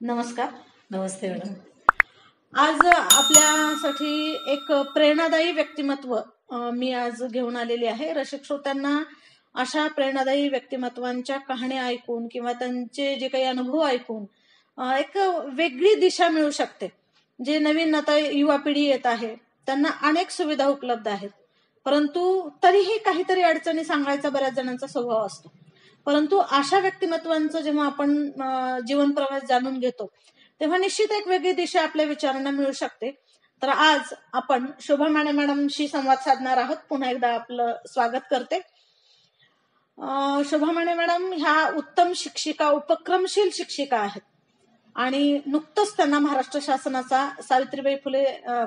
नमस्कार. नमस्ते मॅडम. आज आपल्यासाठी एक प्रेरणादायी व्यक्तिमत्व मी आज घेऊन आलेली आहे. रसिक श्रोत्यांना अशा प्रेरणादायी व्यक्तिमत्वांच्या कहाण्या ऐकून किंवा त्यांचे जे काही अनुभव ऐकून एक वेगळी दिशा मिळू शकते. जे नवीन आता युवा पिढी येत आहे त्यांना अनेक सुविधा उपलब्ध आहेत, परंतु तरीही काहीतरी अडचणी सांगायचा बऱ्याच जणांचा स्वभाव असतो. परंतु अशा व्यक्तिमत्वांचं जेव्हा आपण जीवन प्रवास जाणून घेतो तेव्हा निश्चित एक वेगळी दिशा आपल्या विचारांना मिळू शकते. तर आज आपण शोभा माने मॅडमशी संवाद साधणार आहोत. पुन्हा एकदा आपलं स्वागत करते. शोभा माने मॅडम ह्या उत्तम शिक्षिका, उपक्रमशील शिक्षिका आहेत आणि नुकतंच त्यांना महाराष्ट्र शासनाचा सावित्रीबाई फुले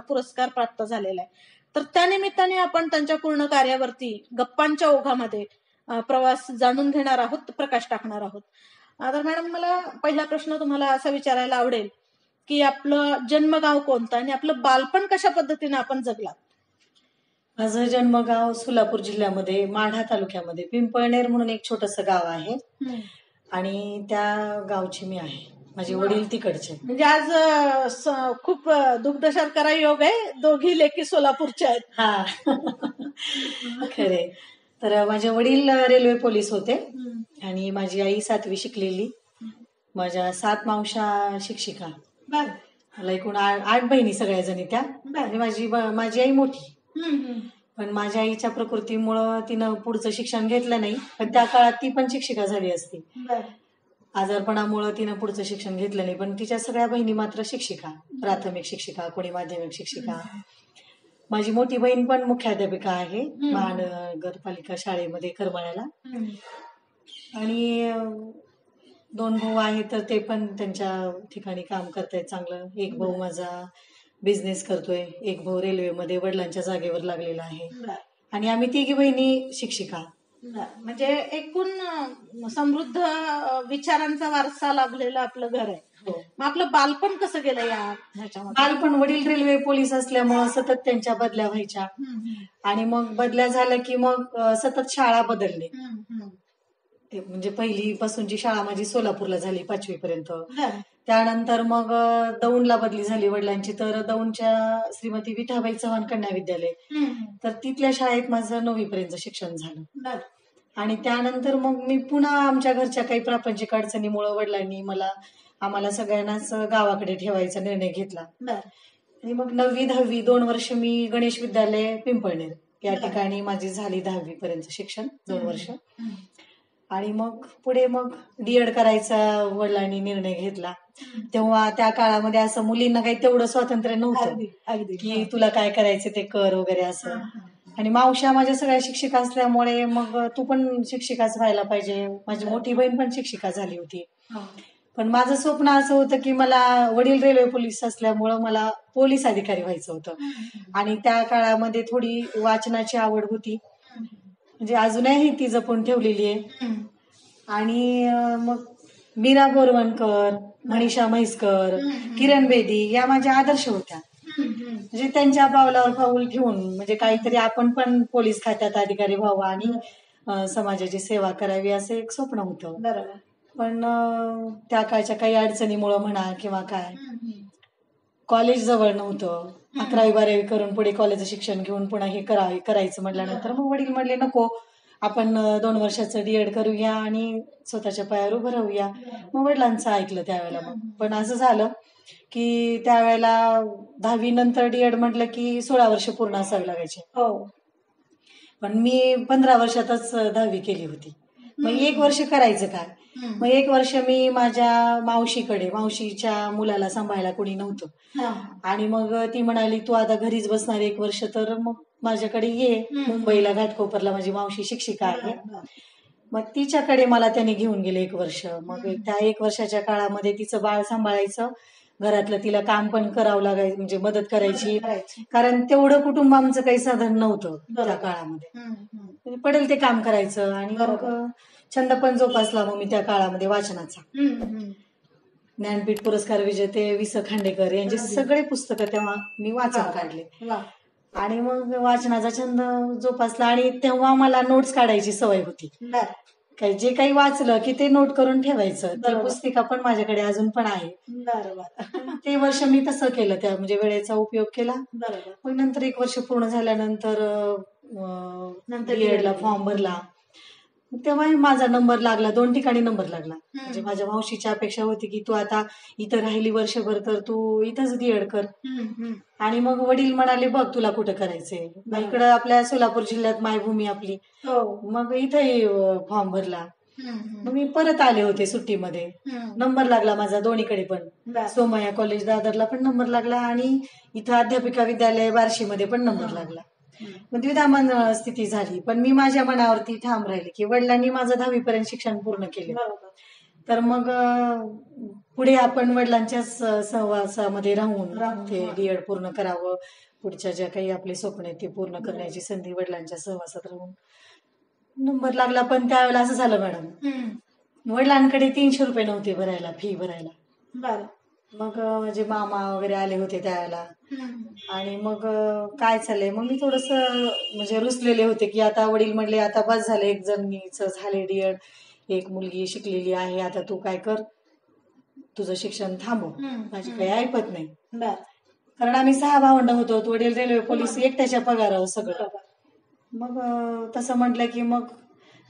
पुरस्कार प्राप्त झालेला आहे. तर त्या निमित्ताने आपण त्यांच्या पूर्ण कार्यावरती गप्पांच्या ओघामध्ये प्रवास जाणून घेणार आहोत, प्रकाश टाकणार आहोत. तर मॅडम, मला पहिला प्रश्न तुम्हाला असा विचारायला आवडेल की आपलं जन्मगाव कोणतं आणि आपलं बालपण कशा पद्धतीने आपण जगलात? माझं जन्मगाव सोलापूर जिल्ह्यामध्ये माढा तालुक्यामध्ये पिंपळनेर म्हणून एक छोटस गाव आहे आणि त्या गावची मी आहे. माझे वडील तिकडचे. म्हणजे आज खूप दुग्ध शर्करा योग आहे, दोघी लेकी सोलापूरच्या आहेत. हा खरे. तर माझे वडील रेल्वे पोलीस होते आणि माझी आई 7वी शिकलेली. माझ्या 7 मावशा शिक्षिका. मला एकूण 8 बहिणी सगळ्या जणी त्या. आणि माझी आई मोठी. पण माझ्या आईच्या प्रकृतीमुळं तिनं पुढचं शिक्षण घेतलं नाही, पण त्या काळात ती पण शिक्षिका झाली असती. आजारपणामुळं तिनं पुढचं शिक्षण घेतलं नाही, पण तिच्या सगळ्या बहिणी मात्र शिक्षिका, प्राथमिक शिक्षिका, कोणी माध्यमिक शिक्षिका. माझी मोठी बहीण पण मुख्याध्यापिका आहे महानगरपालिका शाळेमध्ये करमाळ्याला. आणि 2 भाऊ आहेत तर ते पण त्यांच्या ठिकाणी काम करतायत चांगलं. एक भाऊ माझा बिझनेस करतोय, एक भाऊ रेल्वेमध्ये वडिलांच्या जागेवर लागलेला आहे आणि आम्ही 3 बहिणी शिक्षिका. म्हणजे एकूण समृद्ध विचारांचा वारसा लाभलेलं आपलं घर आहे. मग आपलं बालपण कसं गेलं या ह्याच्यामध्ये? बालपण वडील रेल्वे पोलीस असल्यामुळं सतत त्यांच्या बदल्या व्हायच्या आणि मग बदल्या झाल्या की मग सतत शाळा बदलली. म्हणजे पहिली पासूनची शाळा माझी सोलापूरला झाली 5वी पर्यंत. त्यानंतर मग दौंडला बदली झाली वडिलांची, तर दौंडच्या श्रीमती विठाबाई चव्हाण कन्या विद्यालय, तर तिथल्या शाळेत माझं 9वी पर्यंत शिक्षण झालं. आणि त्यानंतर मग मी पुन्हा आमच्या घरच्या काही प्रापंचिक अडचणीमुळे वडिलांनी आम्हाला सगळ्यांनाच गावाकडे ठेवायचा निर्णय घेतला. आणि मग 9वी 10वी 2 वर्ष मी गणेश विद्यालय पिंपळनेर या ठिकाणी माझी झाली 10वी पर्यंत शिक्षण 2 वर्ष. आणि मग पुढे मग डीएड करायचा वडिलांनी निर्णय घेतला. तेव्हा त्या काळामध्ये असं मुलींना काही तेवढं स्वातंत्र्य नव्हतं की तुला काय करायचं ते कर वगैरे असं. आणि मावश्या माझ्या सगळ्या शिक्षिका असल्यामुळे मग तू पण शिक्षिकाच व्हायला पाहिजे. माझी मोठी बहीण पण शिक्षिका झाली होती. पण माझं स्वप्न असं होतं की मला वडील रेल्वे पोलीस असल्यामुळं मला पोलीस अधिकारी व्हायचं होतं. आणि त्या काळामध्ये थोडी वाचनाची आवड होती, म्हणजे अजूनही ती जपून ठेवलेली आहे. आणि मग मीरा बोरवणकर, मनीषा म्हैसकर, किरण बेदी या माझ्या आदर्श होत्या. म्हणजे त्यांच्या पावलावर पाऊल घेऊन म्हणजे काहीतरी आपण पण पोलीस खात्यात अधिकारी व्हावं आणि समाजाची सेवा करावी असं एक स्वप्न होतं. पण त्या काळच्या काही अडचणीमुळे म्हणा किंवा काय, कॉलेज जवळ नव्हतं. 11वी 12वी करून पुढे कॉलेजचं शिक्षण घेऊन पुन्हा हे करायचं म्हटल्यानंतर मग वडील म्हणले नको, आपण 2 वर्षाचं डीएड करूया आणि स्वतःच्या पायावर उभं राहूया. मग वडिलांचं ऐकलं त्यावेळेला. मग पण असं झालं की त्यावेळेला 10वी नंतर डीएड म्हटलं की 16 वर्ष पूर्ण असावी लागायचे. पण मी 15 वर्षातच 10वी केली होती. मग 1 वर्ष करायचं काय. मग 1 वर्ष मी माझ्या मावशीच्या मुलाला सांभाळायला कोणी नव्हतं आणि मग ती म्हणाली तू आता घरीच बसणार 1 वर्ष, तर मग माझ्याकडे ये मुंबईला घाटकोपरला, माझी मावशी शिक्षिका आहे. मग तिच्याकडे मला त्याने घेऊन गेले 1 वर्ष. मग त्या 1 वर्षाच्या काळामध्ये तिचं बाळ सांभाळायचं, घरातलं तिला काम पण करावं लागायचं, म्हणजे मदत करायची, कारण तेवढं कुटुंब आमचं काही साधन नव्हतं त्या काळामध्ये. पडेल ते काम करायचं. आणि मग छंद पण जोपासला मग मी त्या काळामध्ये वाचनाचा. ज्ञानपीठ पुरस्कार विजेते वि.स. खांडेकर यांचे सगळे पुस्तकं तेव्हा मी वाचून काढले. आणि मग वाचनाचा छंद जोपासला आणि तेव्हा मला नोट्स काढायची सवय होती. काही जे काही वाचलं की ते नोट करून ठेवायचं. ती बरोबर. पुस्तिका पण माझ्याकडे अजून पण आहे. बरोबर. ते वर्ष मी तसं केलं, त्या म्हणजे वेळेचा उपयोग केला. बरोबर. मग नंतर 1 वर्ष पूर्ण झाल्यानंतर नंतर बीएडला DED. फॉर्म भरला. तेव्हाही माझा नंबर लागला, 2 ठिकाणी नंबर लागला. म्हणजे माझ्या मावशीची अपेक्षा होती की तू आता इथं राहिली वर्षभर तर तू इथंच डीएड कर. आणि मग वडील म्हणाले बघ तुला कुठं करायचंय. मग इकडं आपल्या सोलापूर जिल्ह्यात मायभूमी आपली, हो. मग इथंही फॉर्म भरला. मग मी परत आले होते सुट्टीमध्ये. नंबर लागला माझा दोन्हीकडे पण. बरं. सोमय्या कॉलेज दादरला पण नंबर लागला आणि इथं अध्यापिका विद्यालय बार्शीमध्ये पण नंबर लागला. मग द्विधामान स्थिती झाली, पण मी माझ्या मनावरती ठाम राहिले की वडिलांनी माझं 10वी पर्यंत शिक्षण पूर्ण केलं. बरोबर. तर मग पुढे आपण वडिलांच्याच सहवासामध्ये राहून ते डीएड पूर्ण करावं. पुढच्या ज्या काही आपले स्वप्न आहेत ते पूर्ण करण्याची संधी वडिलांच्या सहवासात राहून नंबर लागला. पण त्यावेळेला असं झालं मॅडम, वडिलांकडे 300 रुपये नव्हते भरायला, फी भरायला. बरं. मग माझे मामा वगैरे आले होते त्यावेळेला. आणि मग काय चाललंय, मग मी थोडस म्हणजे रुसलेले होते की आता वडील म्हणले आता बस झालं, एक जणीच झाले डीएड, एक मुलगी शिकलेली आहे, आता तू काय कर, तुझं शिक्षण थांबव. माझी काही ऐकत नाही. बरं. कारण आम्ही 6 भावंड होतो, वडील रेल्वे पोलीस, एकट्याच्या पगारावर सगळं. मग तसं म्हटलं की मग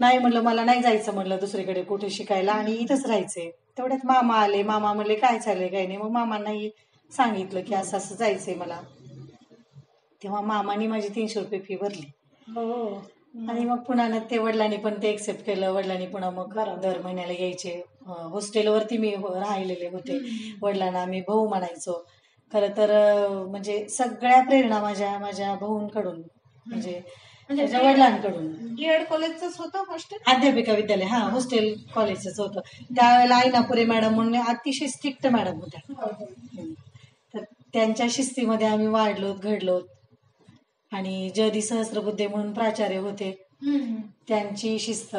नाही, म्हणलं मला नाही जायचं, म्हणलं दुसरीकडे कुठे शिकायला आणि इथंच राहायचंय. तेवढ्यात मामा आले. मामा म्हणले काय चाललंय काही नाही. मग मामांनाही सांगितलं की असं असं जायचंय मला. तेव्हा मामानी माझी 300 रुपये फी भरली. आणि मग पुन्हा ते वडिलांनी पण ते एक्सेप्ट केलं. वडिलांनी पुन्हा मग दर महिन्याला यायचे. हॉस्टेलवरती मी राहिलेले होते. वडिलांना आम्ही भाऊ म्हणायचो. खरं तर म्हणजे सगळ्या प्रेरणा माझ्या भाऊंकडून, म्हणजे माझ्या वडिलांकडून. डीएड कॉलेजच होतं हॉस्टेल, अध्यापिका विद्यालय, हा हॉस्टेल कॉलेजच होतं. त्यावेळेला आईनापुरे मॅडम म्हणून अतिशय स्ट्रिक्ट मॅडम होत्या. तर त्यांच्या शिस्तीमध्ये आम्ही वाढलो घडलो. आणि जदी सहस्रबुद्धे म्हणून प्राचार्य होते, त्यांची शिस्त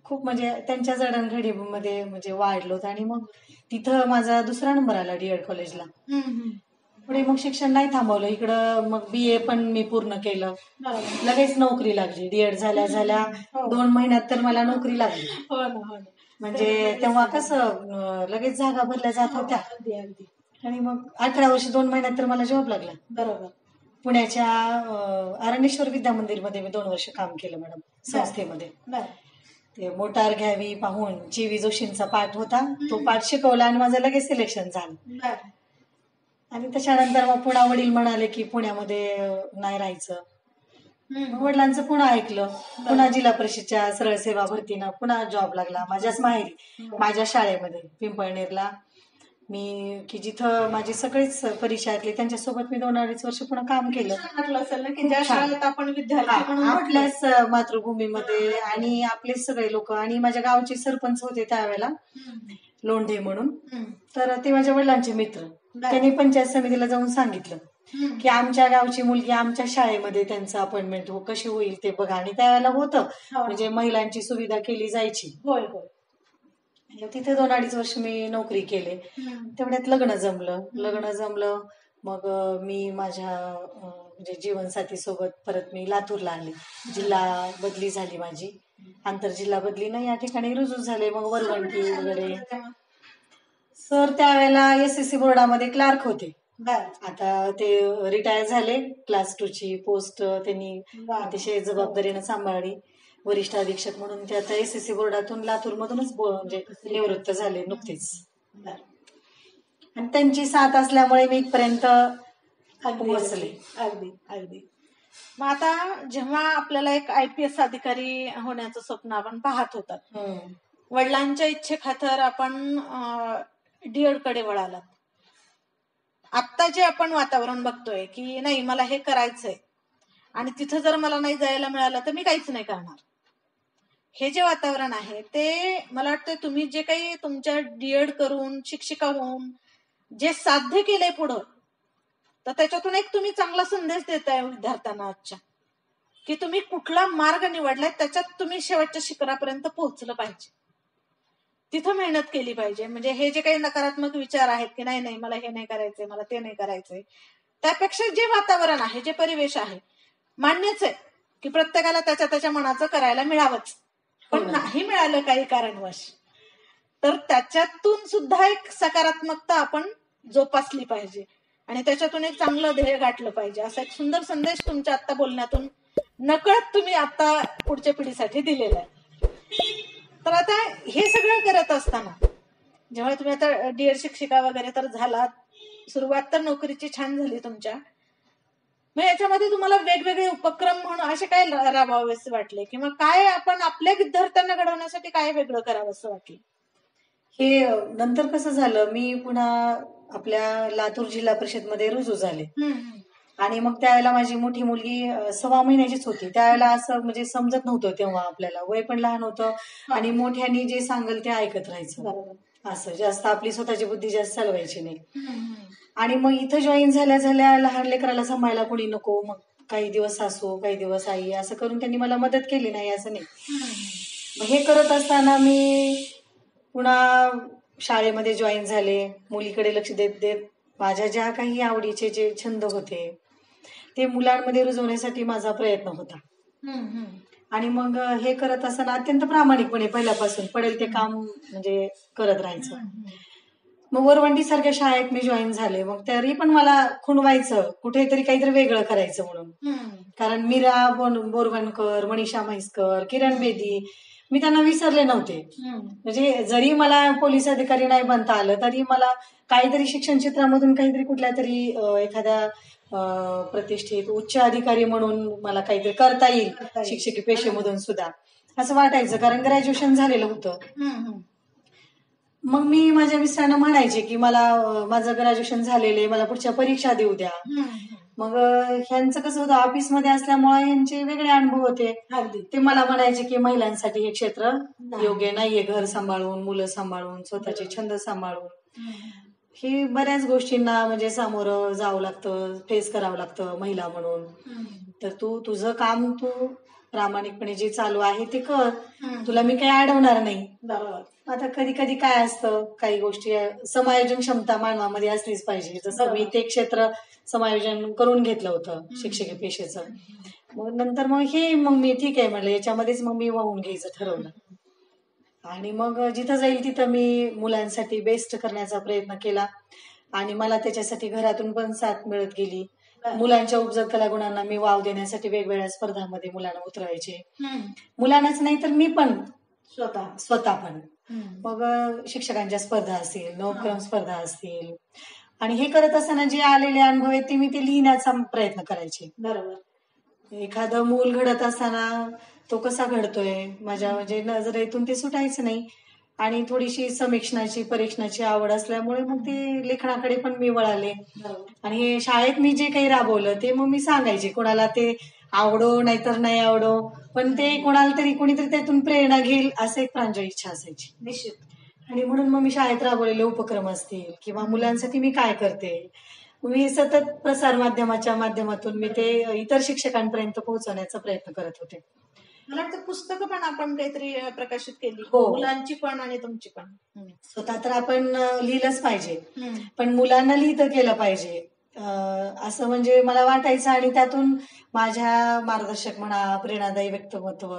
खूप, म्हणजे त्यांच्या जडणघडीमध्ये म्हणजे वाढलो. आणि मग तिथं माझा 2रा नंबर आला डीएड कॉलेजला. पुढे मग शिक्षण नाही थांबवलं. इकडं मग बीए पण मी पूर्ण केलं. लगेच नोकरी लागली. डीएड झाल्या 2 महिन्यात तर मला नोकरी लागली. म्हणजे तेव्हा कसं लगेच जागा भरल्या जात होत्या. आणि मग 18 वर्ष 2 महिन्यात तर मला जॉब लागला. बरोबर. पुण्याच्या अरणेश्वर विद्या मंदिरमध्ये मी 2 वर्ष काम केलं मॅडम, संस्थेमध्ये. ते मोटार घ्यावी पाहून जीवी जोशींचा पाठ होता, तो पाठ शिकवला आणि माझं लगेच सिलेक्शन झालं. आणि त्याच्यानंतर मग पुन्हा वडील म्हणाले की पुण्यामध्ये नाही राहायचं. वडिलांचं पुन्हा ऐकलं. पुन्हा जिल्हा परिषदच्या सरळ सेवा भरतीनं पुन्हा जॉब लागला माझ्याच माहेरी, माझ्या शाळेमध्ये पिंपळनेरला. मी की जिथं माझे सगळेच परिचयातले, त्यांच्यासोबत मी 2-2.5 वर्ष पुन्हा काम केलं. की ज्या शाळेत आपण विद्यार्थी म्हणून आपल्याच मातृभूमीमध्ये, आणि आपलेच सगळे लोक. आणि माझ्या गावचे सरपंच होते त्यावेळेला, लोंढे म्हणून. तर ते माझ्या वडिलांचे मित्र. त्यांनी पंचायत समितीला जाऊन सांगितलं की आमच्या गावची मुलगी आमच्या शाळेमध्ये त्यांचं अपॉइंटमेंट कशी होईल ते बघा. आणि त्यावेळेला होतं म्हणजे महिलांची सुविधा केली जायची. तिथे 2-2.5 वर्ष मी नोकरी केले. तेवढ्यात लग्न जमलं. मग मी माझ्या म्हणजे जीवनसाथी सोबत परत मी लातूरला आले. जिल्हा बदली झाली माझी, आंतरजिल्हा बदली नाही, या ठिकाणी रुजू झाले. मग वरवंटी वगैरे. सर त्यावेळेला SSC बोर्डामध्ये क्लार्क होते. आता ते रिटायर झाले. क्लास 2 ची पोस्ट त्यांनी अतिशय जबाबदारीनं सांभाळली. वरिष्ठ अधीक्षक म्हणून ते आता SSC बोर्डातून लातूरमधूनच म्हणजे निवृत्त झाले नुकतेच. आणि त्यांची साथ असल्यामुळे मी इथपर्यंत पोहोचले. अगदी. मग आता जेव्हा आपल्याला एक IPS अधिकारी होण्याचं स्वप्न आपण पाहत होतात, वडिलांच्या इच्छेखातर आपण डीएड कडे वळालात. आता जे आपण वातावरण बघतोय की नाही मला हे करायचंय आणि तिथं जर मला नाही जायला मिळालं तर मी काहीच नाही करणार, हे जे वातावरण आहे ते मला वाटतं तुम्ही जे काही तुमच्या डीएड करून शिक्षिका होऊन जे साध्य केलंय पुढं, तर त्याच्यातून एक तुम्ही चांगला संदेश देताय विद्यार्थ्यांना आजच्या, की तुम्ही कुठला मार्ग निवडलाय त्याच्यात तुम्ही शेवटच्या शिखरापर्यंत पोहोचलं पाहिजे, तिथं मेहनत केली पाहिजे. म्हणजे हे जे काही नकारात्मक विचार आहेत की नाही मला हे नाही करायचंय, मला ते नाही करायचंय, त्यापेक्षा जे वातावरण आहे, जे परिवेश आहे, मान्यच आहे की प्रत्येकाला त्याच्या मनाचं करायला मिळावंच, पण नाही मिळालं काही कारणवश, तर त्याच्यातून सुद्धा एक सकारात्मकता आपण जोपासली पाहिजे आणि त्याच्यातून एक चांगलं ध्येय गाठलं पाहिजे, असा एक सुंदर संदेश तुमच्या आता बोलण्यातून नकळत तुम्ही आता पुढच्या पिढीसाठी दिलेला आहे. तर आता हे सगळं करत असताना जेव्हा तुम्ही आता डीएड शिक्षिका वगैरे तर झालात, सुरुवात तर नोकरीची छान झाली तुमच्या, मग याच्यामध्ये तुम्हाला वेगवेगळे उपक्रम म्हणून असे काय राबवावेसे वाटले किंवा काय आपण आपल्या विद्यार्थ्यांना घडवण्यासाठी काय वेगळं करावं असं वाटलं? हे नंतर कसं झालं, मी पुन्हा आपल्या लातूर जिल्हा परिषद मध्ये रुजू झाले आणि मग त्यावेळेला माझी मोठी मुलगी 6 महिन्याचीच होती. त्यावेळेला असं म्हणजे समजत नव्हतं, तेव्हा आपल्याला वय पण लहान होतं आणि मोठ्यांनी जे सांगेल ते ऐकत राहायचं, असं जास्त आपली स्वतःची बुद्धी जास्त चालवायची नाही. आणि मग इथं जॉईन झाल्या झाल्या लहान लेकराला सांभाळायला कोणी नको, मग काही दिवस सासू काही दिवस आई असं करून त्यांनी मला मदत केली, नाही असं नाही. मग हे करत असताना मी पुन्हा शाळेमध्ये जॉईन झाले. मुलीकडे लक्ष देत देत माझ्या ज्या काही आवडीचे जे छंद होते ते मुलांमध्ये रुजवण्यासाठी माझा प्रयत्न होता. आणि मग हे करत असताना अत्यंत प्रामाणिकपणे पहिल्यापासून पडेल ते काम म्हणजे करत राहायचं. मग वरवंटी सारख्या शाळेत मी जॉईन झाले. मग तरी पण मला खुणवायचं कुठेतरी काहीतरी वेगळं करायचं म्हणून, कारण मीरा बोरवणकर, मनीषा म्हैसकर, किरण बेदी मी त्यांना विसरले नव्हते. म्हणजे जरी मला पोलीस अधिकारी नाही बनता आलं तरी मला काहीतरी शिक्षण क्षेत्रामधून काहीतरी कुठल्या तरी एखाद्या प्रतिष्ठित उच्च अधिकारी म्हणून मला काहीतरी करता येईल शिक्षकी पेशेमधून सुद्धा, असं वाटायचं. कारण ग्रॅज्युएशन झालेलं होतं. मग मी माझ्या मिस्टरांना म्हणायचे की मला माझं ग्रॅज्युएशन झालेलं आहे, मला पुढच्या परीक्षा देऊ द्या. मग ह्यांचं कसं होतं, ऑफिसमध्ये असल्यामुळे यांचे वेगळे अनुभव होते. ते मला म्हणायचे की महिलांसाठी हे क्षेत्र योग्य नाहीये, घर सांभाळून, मुलं सांभाळून, स्वतःचे छंद सांभाळून हे बऱ्याच गोष्टींना म्हणजे सामोरं जावं लागतं, फेस करावं लागतं महिला म्हणून. तर तू तुझं काम तू प्रामाणिकपणे जे चालू आहे ते कर, तुला मी काही अडवणार नाही. आता कधी कधी काय असतं, काही गोष्टी समायोजन क्षमता मानवामध्ये असलीच पाहिजे. जसं मी ते क्षेत्र समायोजन करून घेतलं होतं शिक्षकी पेशेचं. मग नंतर मग मी ठीक आहे म्हणलं, याच्यामध्येच मग मी वाहून घ्यायचं ठरवलं. आणि मग जिथं जाईल तिथं मी मुलांसाठी बेस्ट करण्याचा प्रयत्न केला आणि मला त्याच्यासाठी घरातून पण साथ मिळत गेली. मुलांच्या उपजत कलागुणांना मी वाव देण्यासाठी वेगवेगळ्या स्पर्धांमध्ये मुलांना उतरवायचे. मुलांनाच नाही तर मी पण स्वतः पण. मग शिक्षकांच्या स्पर्धा असतील, नवोपक्रम स्पर्धा असतील, आणि हे करत असताना जे आलेले अनुभव आहेत ते मी ते लिहिण्याचा प्रयत्न करायचे. बरोबर, एखादं मूल घडत असताना तो कसा घडतोय माझ्या म्हणजे नजरेतून ते सुटायचं नाही. आणि थोडीशी समीक्षणाची परीक्षणाची आवड असल्यामुळे मग ते लेखनाकडे पण मी वळाले. आणि हे शाळेत मी जे काही राबवलं ते मग मी सांगायचे, कोणाला ते आवडो नाहीतर नाही आवडो, पण ते कोणाला तरी कोणीतरी त्यातून प्रेरणा घेईल असं एक प्रांजळ इच्छा असायची निश्चित. आणि म्हणून मग मी शाळेत राबवलेले उपक्रम असतील किंवा मुलांसाठी मी काय करते, मी सतत प्रसार माध्यमाच्या माध्यमातून मी ते इतर शिक्षकांपर्यंत पोहोचवण्याचा प्रयत्न करत होते. मला वाटतं पुस्तकं पण आपण काहीतरी प्रकाशित केली, मुलांची पण आणि तुमची पण. स्वतः तर आपण लिहिलंच पाहिजे, पण मुलांना लिहितं केलं पाहिजे असं म्हणजे मला वाटायचं. आणि त्यातून माझ्या मार्गदर्शक म्हणा, प्रेरणादायी व्यक्तिमत्व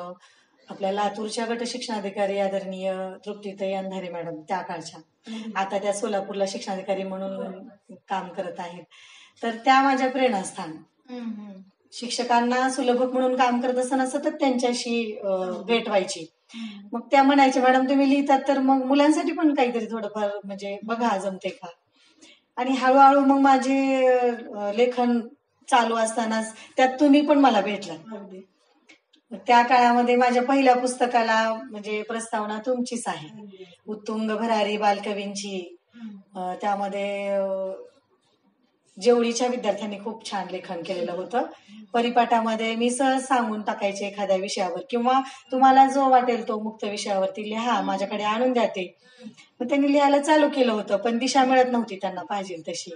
आपल्या लातूरच्या गट शिक्षणाधिकारी आदरणीय तृप्तीताई अंधारे मॅडम त्या काळच्या, आता त्या सोलापूरला शिक्षणाधिकारी म्हणून काम करत आहेत, तर त्या माझ्या प्रेरणास्थान. शिक्षकांना सुलभक म्हणून काम करत असताना सतत त्यांच्याशी भेट व्हायची. मग त्या म्हणायच्या, मॅडम तुम्ही लिहितात तर मग मुलांसाठी पण काहीतरी थोडंफार म्हणजे बघा जमते का. आणि हळूहळू मग माझे लेखन चालू असतानाच त्यात तुम्ही पण मला भेटला. त्या काळामध्ये माझ्या पहिल्या पुस्तकाला म्हणजे प्रस्तावना तुमचीच आहे, उत्तुंग भरारी बालकवींची. त्यामध्ये जेवढीच्या विद्यार्थ्यांनी खूप छान लेखन केलेलं होतं. परिपाठामध्ये मी सहज सांगून टाकायचे एखाद्या विषयावर, किंवा तुम्हाला जो वाटेल तो मुक्त विषयावरती लिहा, माझ्याकडे आणून द्या ते. मग त्यांनी लिहायला चालू केलं होतं, पण दिशा मिळत नव्हती त्यांना पाहिजे तशी.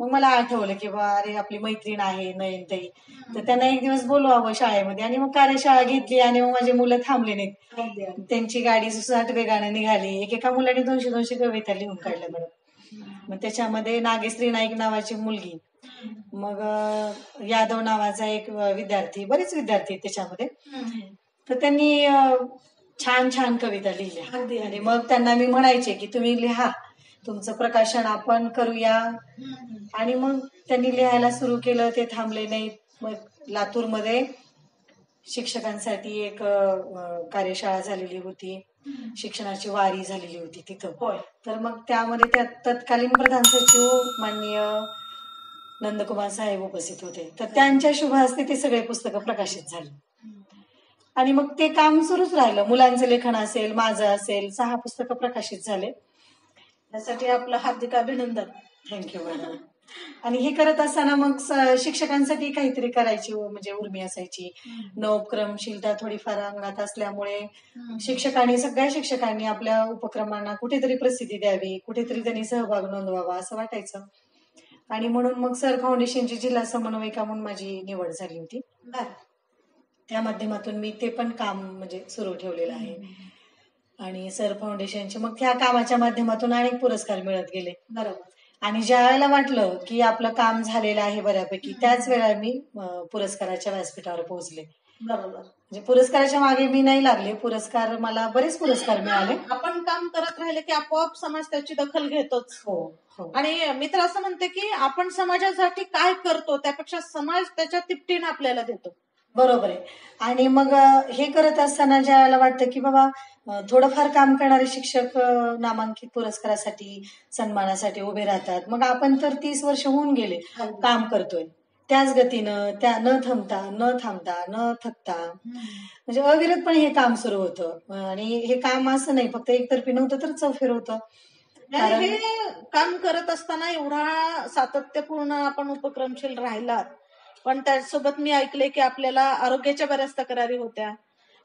मग मला आठवलं की बा अरे आपली मैत्रीण आहे नयनताई, तर त्यांना एक दिवस बोलवावं शाळेमध्ये. आणि मग कार्यशाळा घेतली आणि मग माझे मुलं थांबले नाहीत. त्यांची गाडी सुसाट वेगाने निघाली. एकेका मुलाने 200-200 कविता लिहून काढल्या मॅडम. मग त्याच्यामध्ये नागेश्री नाईक नावाची मुलगी, मग यादव नावाचा एक विद्यार्थी, बरेच विद्यार्थी त्याच्यामध्ये. तर त्यांनी छान छान कविता लिहिल्या. अगदी. आणि मग त्यांना मी म्हणायचे की तुम्ही लिहा, तुमचं प्रकाशन आपण करूया. आणि मग त्यांनी लिहायला सुरू केलं, ते थांबले नाहीत. मग लातूरमध्ये शिक्षकांसाठी एक कार्यशाळा झालेली होती, शिक्षणाची वारी झालेली होती तिथं. होय. तर मग त्यामध्ये त्या तत्कालीन प्रधान सचिव माननीय नंदकुमार साहेब उपस्थित होते. तर त्यांच्या शुभ हस्ते ते सगळे पुस्तकं प्रकाशित झाली. आणि मग ते काम सुरूच राहिलं. मुलांचं लेखन असेल, माझं असेल, 6 पुस्तकं प्रकाशित झाले. त्यासाठी आपलं हार्दिक अभिनंदन. Thank you madam. आणि हे करत असताना मग शिक्षकांसाठी काहीतरी करायची म्हणजे उर्मी असायची. नवोपक्रमशीलता थोडीफार अंगात असल्यामुळे सगळ्या शिक्षकांनी आपल्या उपक्रमांना कुठेतरी प्रसिद्धी द्यावी, कुठेतरी त्यांनी सहभाग नोंदवावा असं वाटायचं. आणि म्हणून मग सर फाउंडेशनची जिल्हा समन्वयिका म्हणून माझी निवड झाली होती. त्या माध्यमातून मी ते पण काम म्हणजे सुरू ठेवलेलं आहे. आणि सर फाउंडेशनचे मग त्या कामाच्या माध्यमातून अनेक पुरस्कार मिळत गेले. बरोबर. आणि ज्या वेळेला वाटलं की आपलं काम झालेलं आहे बऱ्यापैकी, त्याच वेळेला मी पुरस्काराच्या व्यासपीठावर पोहोचले. बरोबर. म्हणजे पुरस्काराच्या मागे मी नाही लागले, मला बरेच पुरस्कार मिळाले. आपण काम करत राहिले की आपोआप समाज त्याची दखल घेतोच. हो. आणि मी तर असं म्हणते की आपण समाजासाठी काय करतो त्यापेक्षा समाज त्याच्या तिपटीनं आपल्याला देतो. बरोबर आहे. आणि मग हे करत असताना ज्या वेळेला वाटतं की बाबा थोडंफार काम करणारे शिक्षक नामांकित पुरस्कारासाठी, सन्मानासाठी उभे राहतात. मग आपण तर 30 वर्ष होऊन गेले काम करतोय त्याच गतीनं, न थांबता न थकता. म्हणजे अविरतपणे हे काम सुरू होतं. आणि हे काम असं नाही फक्त एकतर्फी नव्हतं तर चौफेर होतं. हे काम करत असताना एवढा सातत्यपूर्ण आपण उपक्रमशील राहिलात, पण त्यासोबत मी ऐकले की आपल्याला आरोग्याच्या बऱ्याच तक्रारी होत्या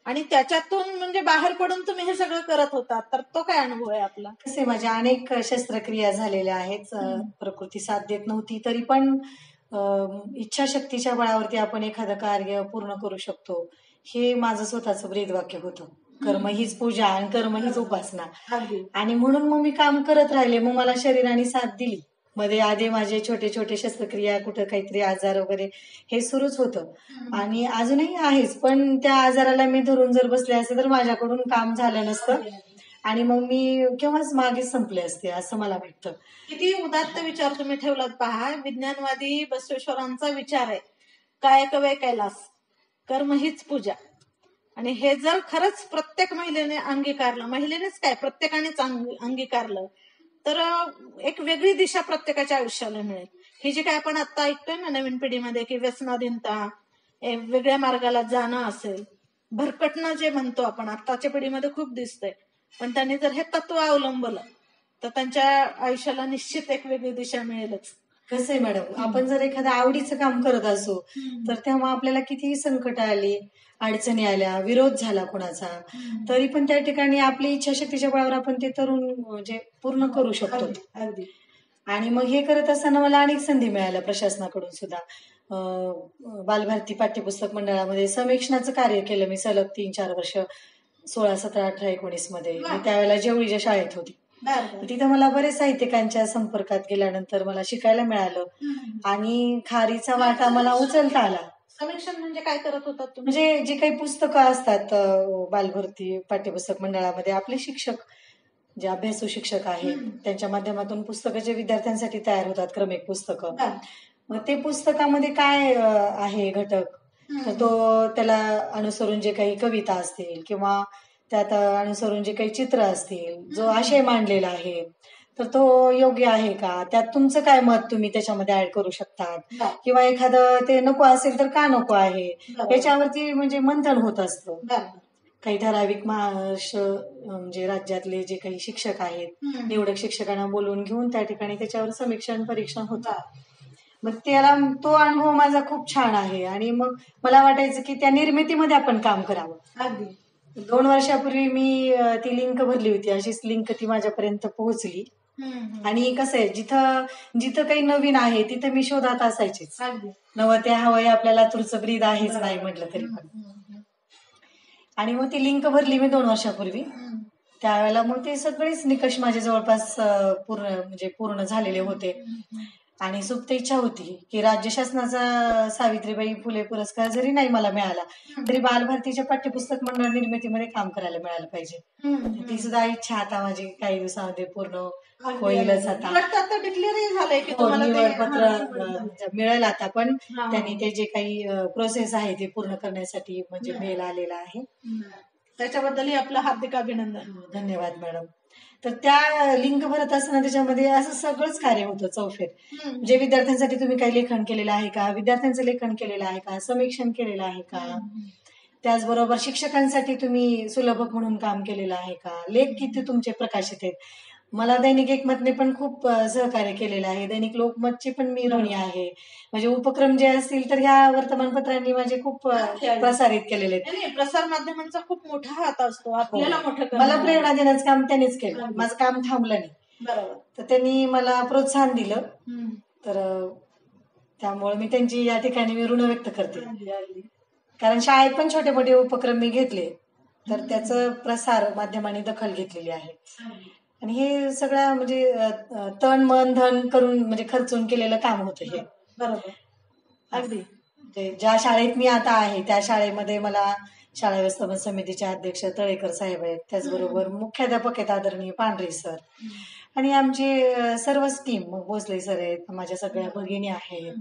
आणि त्याच्यातून म्हणजे बाहेर पडून तुम्ही हे सगळं करत होता. तर तो काय अनुभव आहे आपला? कसे माझ्या अनेक शस्त्रक्रिया झालेल्या आहेत. प्रकृती साथ देत नव्हती तरी पण इच्छाशक्तीच्या बळावरती आपण एखादं कार्य पूर्ण करू शकतो, हे माझं स्वतःचं ब्रीदवाक्य होतं. कर्म हीच पूजा आणि कर्म हीच उपासना. आणि म्हणून मग मी काम करत राहिले. मग मला शरीराने साथ दिली. मध्ये आधी माझे छोटे छोटे शस्त्रक्रिया, कुठं काहीतरी आजार वगैरे हे सुरूच होतं. आणि अजूनही आहेच. पण त्या आजाराला मी धरून जर बसले असते तर माझ्याकडून काम झालं नसतं आणि मग मी केव्हाच मागे संपले असते असं मला वाटतं. किती उदात्त विचार तुम्ही ठेवलात पहा. विज्ञानवादी बसवेश्वरांचा विचार आहे, कायक वे कैलास, कर्म हीच पूजा. आणि हे जर खरंच प्रत्येक महिलेने अंगीकारलं, महिलेनेच काय प्रत्येकानेच अंगीकारलं, तर एक वेगळी दिशा प्रत्येकाच्या आयुष्याला मिळेल. ही जी काय आपण आता ऐकतोय ना नवीन पिढीमध्ये की व्यसनाधीनता, वेगळ्या मार्गाला जाणं असेल, भरकटणं जे म्हणतो आपण आताच्या पिढीमध्ये खूप दिसतंय. पण त्यांनी जर हे तत्व अवलंबलं तर त्यांच्या आयुष्याला निश्चित एक वेगळी दिशा मिळेलच. कसं आहे मॅडम, आपण जर एखाद्या आवडीचं काम करत असू तर तेव्हा आपल्याला कितीही संकट आली, अडचणी आल्या, विरोध झाला कोणाचा, तरी पण त्या ठिकाणी आपली इच्छाशक्तीच्या बळावर आपण ते तरुण म्हणजे पूर्ण करू शकतो. अगदी. आणि मग हे करत असताना मला अनेक संधी मिळाल्या प्रशासनाकडून सुद्धा. बालभारती पाठ्यपुस्तक मंडळामध्ये समीक्षणाचं कार्य केलं मी सलग 3-4 वर्ष. 16, 17, 18, 19 मध्ये मी त्यावेळेला जेवळीच्या शाळेत होती. तिथं मला बरेच साहित्यिकांच्या संपर्कात गेल्यानंतर मला शिकायला मिळालं आणि खारीचा वाटा मला उचलता आला. समीक्षण म्हणजे काय करत होतात तुम्ही? म्हणजे जे काही पुस्तकं असतात बालभारती पाठ्यपुस्तक मंडळामध्ये, आपले शिक्षक जे अभ्यासू शिक्षक आहेत त्यांच्या माध्यमातून पुस्तकं जे विद्यार्थ्यांसाठी तयार होतात, क्रमिक पुस्तकं, मग ते पुस्तकामध्ये काय आहे घटक, तर त्याला अनुसरून जे काही कविता असतील किंवा त्यात अनुसरून जे काही चित्र असतील, जो आशय मांडलेला आहे तर तो योग्य आहे का, त्यात तुमचं काय मत तुम्ही त्याच्यामध्ये ऍड करू शकतात, किंवा एखादं ते नको असेल तर का नको आहे, याच्यावरती म्हणजे मंथन होत असतं. काही ठराविक महाराष्ट्र म्हणजे राज्यातले जे काही शिक्षक आहेत, निवडक शिक्षकांना बोलवून घेऊन त्या ठिकाणी त्याच्यावर समीक्षण परीक्षण होतं. मग तो अनुभव माझा खूप छान आहे. आणि मग मला वाटायचं की त्या निर्मितीमध्ये आपण काम करावं. 2 वर्षापूर्वी मी ती लिंक भरली होती, अशीच लिंक ती माझ्यापर्यंत पोहोचली. आणि कसं आहे, जिथं काही नवीन आहे तिथं मी शोधात असायचीच. नवं ते हवंय आपल्याला, तुरचं ब्रीद आहेच नाही म्हटलं तरी पण. आणि मग ती लिंक भरली मी 2 वर्षापूर्वी. त्यावेळेला मग ते सगळेच निकष माझे जवळपास पूर्ण झालेले होते. आणि सुप्त इच्छा होती की राज्य शासनाचा सावित्रीबाई फुले पुरस्कार जरी नाही मला मिळाला तरी बालभारतीच्या पाठ्यपुस्तक मंडळ निर्मितीमध्ये काम करायला मिळालं पाहिजे. ती सुद्धा इच्छा आता माझी काही दिवसामध्ये पूर्ण होईलच. आता डिक्लेअरही झालंय की निवडपत्र मिळेल आता, पण त्यांनी ते जे काही प्रोसेस आहे ते पूर्ण करण्यासाठी म्हणजे मेल आलेला आहे. त्याच्याबद्दलही आपलं हार्दिक अभिनंदन. धन्यवाद मॅडम. तर त्या लिंक भरत असताना त्याच्यामध्ये असं सगळंच कार्य होतं चौफेर. म्हणजे विद्यार्थ्यांसाठी तुम्ही काही लेखन केलेलं आहे का, विद्यार्थ्यांचं लेखन केलेलं आहे का, समीक्षण केलेलं आहे का, त्याचबरोबर शिक्षकांसाठी तुम्ही सुलभक म्हणून काम केलेलं आहे का, लेख किती तुमचे प्रकाशित आहेत. मला दैनिक एकमतने पण खूप सहकार्य केलेलं आहे, दैनिक लोकमतची पण मी ऋणी आहे. म्हणजे उपक्रम जे असतील तर ह्या वर्तमानपत्रांनी माझे खूप प्रसारित केलेले आहेत. प्रसार माध्यमांचा खूप मोठा हात असतो, आपल्याला मोठं मला प्रेरणा देण्याचं काम त्यांनीच केलं, माझं काम थांबलं नाही. बरोबर. तर त्यांनी मला प्रोत्साहन दिलं, तर त्यामुळे मी त्यांची या ठिकाणी मी ऋण व्यक्त करते. कारण शाळेत पण छोटे मोठे उपक्रम मी घेतले तर त्याचं प्रसार माध्यमांनी दखल घेतलेली आहे. आणि हे सगळं म्हणजे तन मन धन करून म्हणजे खर्चून केलेलं काम होतं हे. बरोबर. अगदी ज्या शाळेत मी आता आहे त्या शाळेमध्ये मला शाळा व्यवस्थापन समितीचे अध्यक्ष तळेकर साहेब आहेत, त्याचबरोबर मुख्याध्यापक आहेत आदरणीय पांढरे सर, आणि आमचे सर्वच टीम, मग भोसले सर आहेत, माझ्या सगळ्या भगिनी आहेत.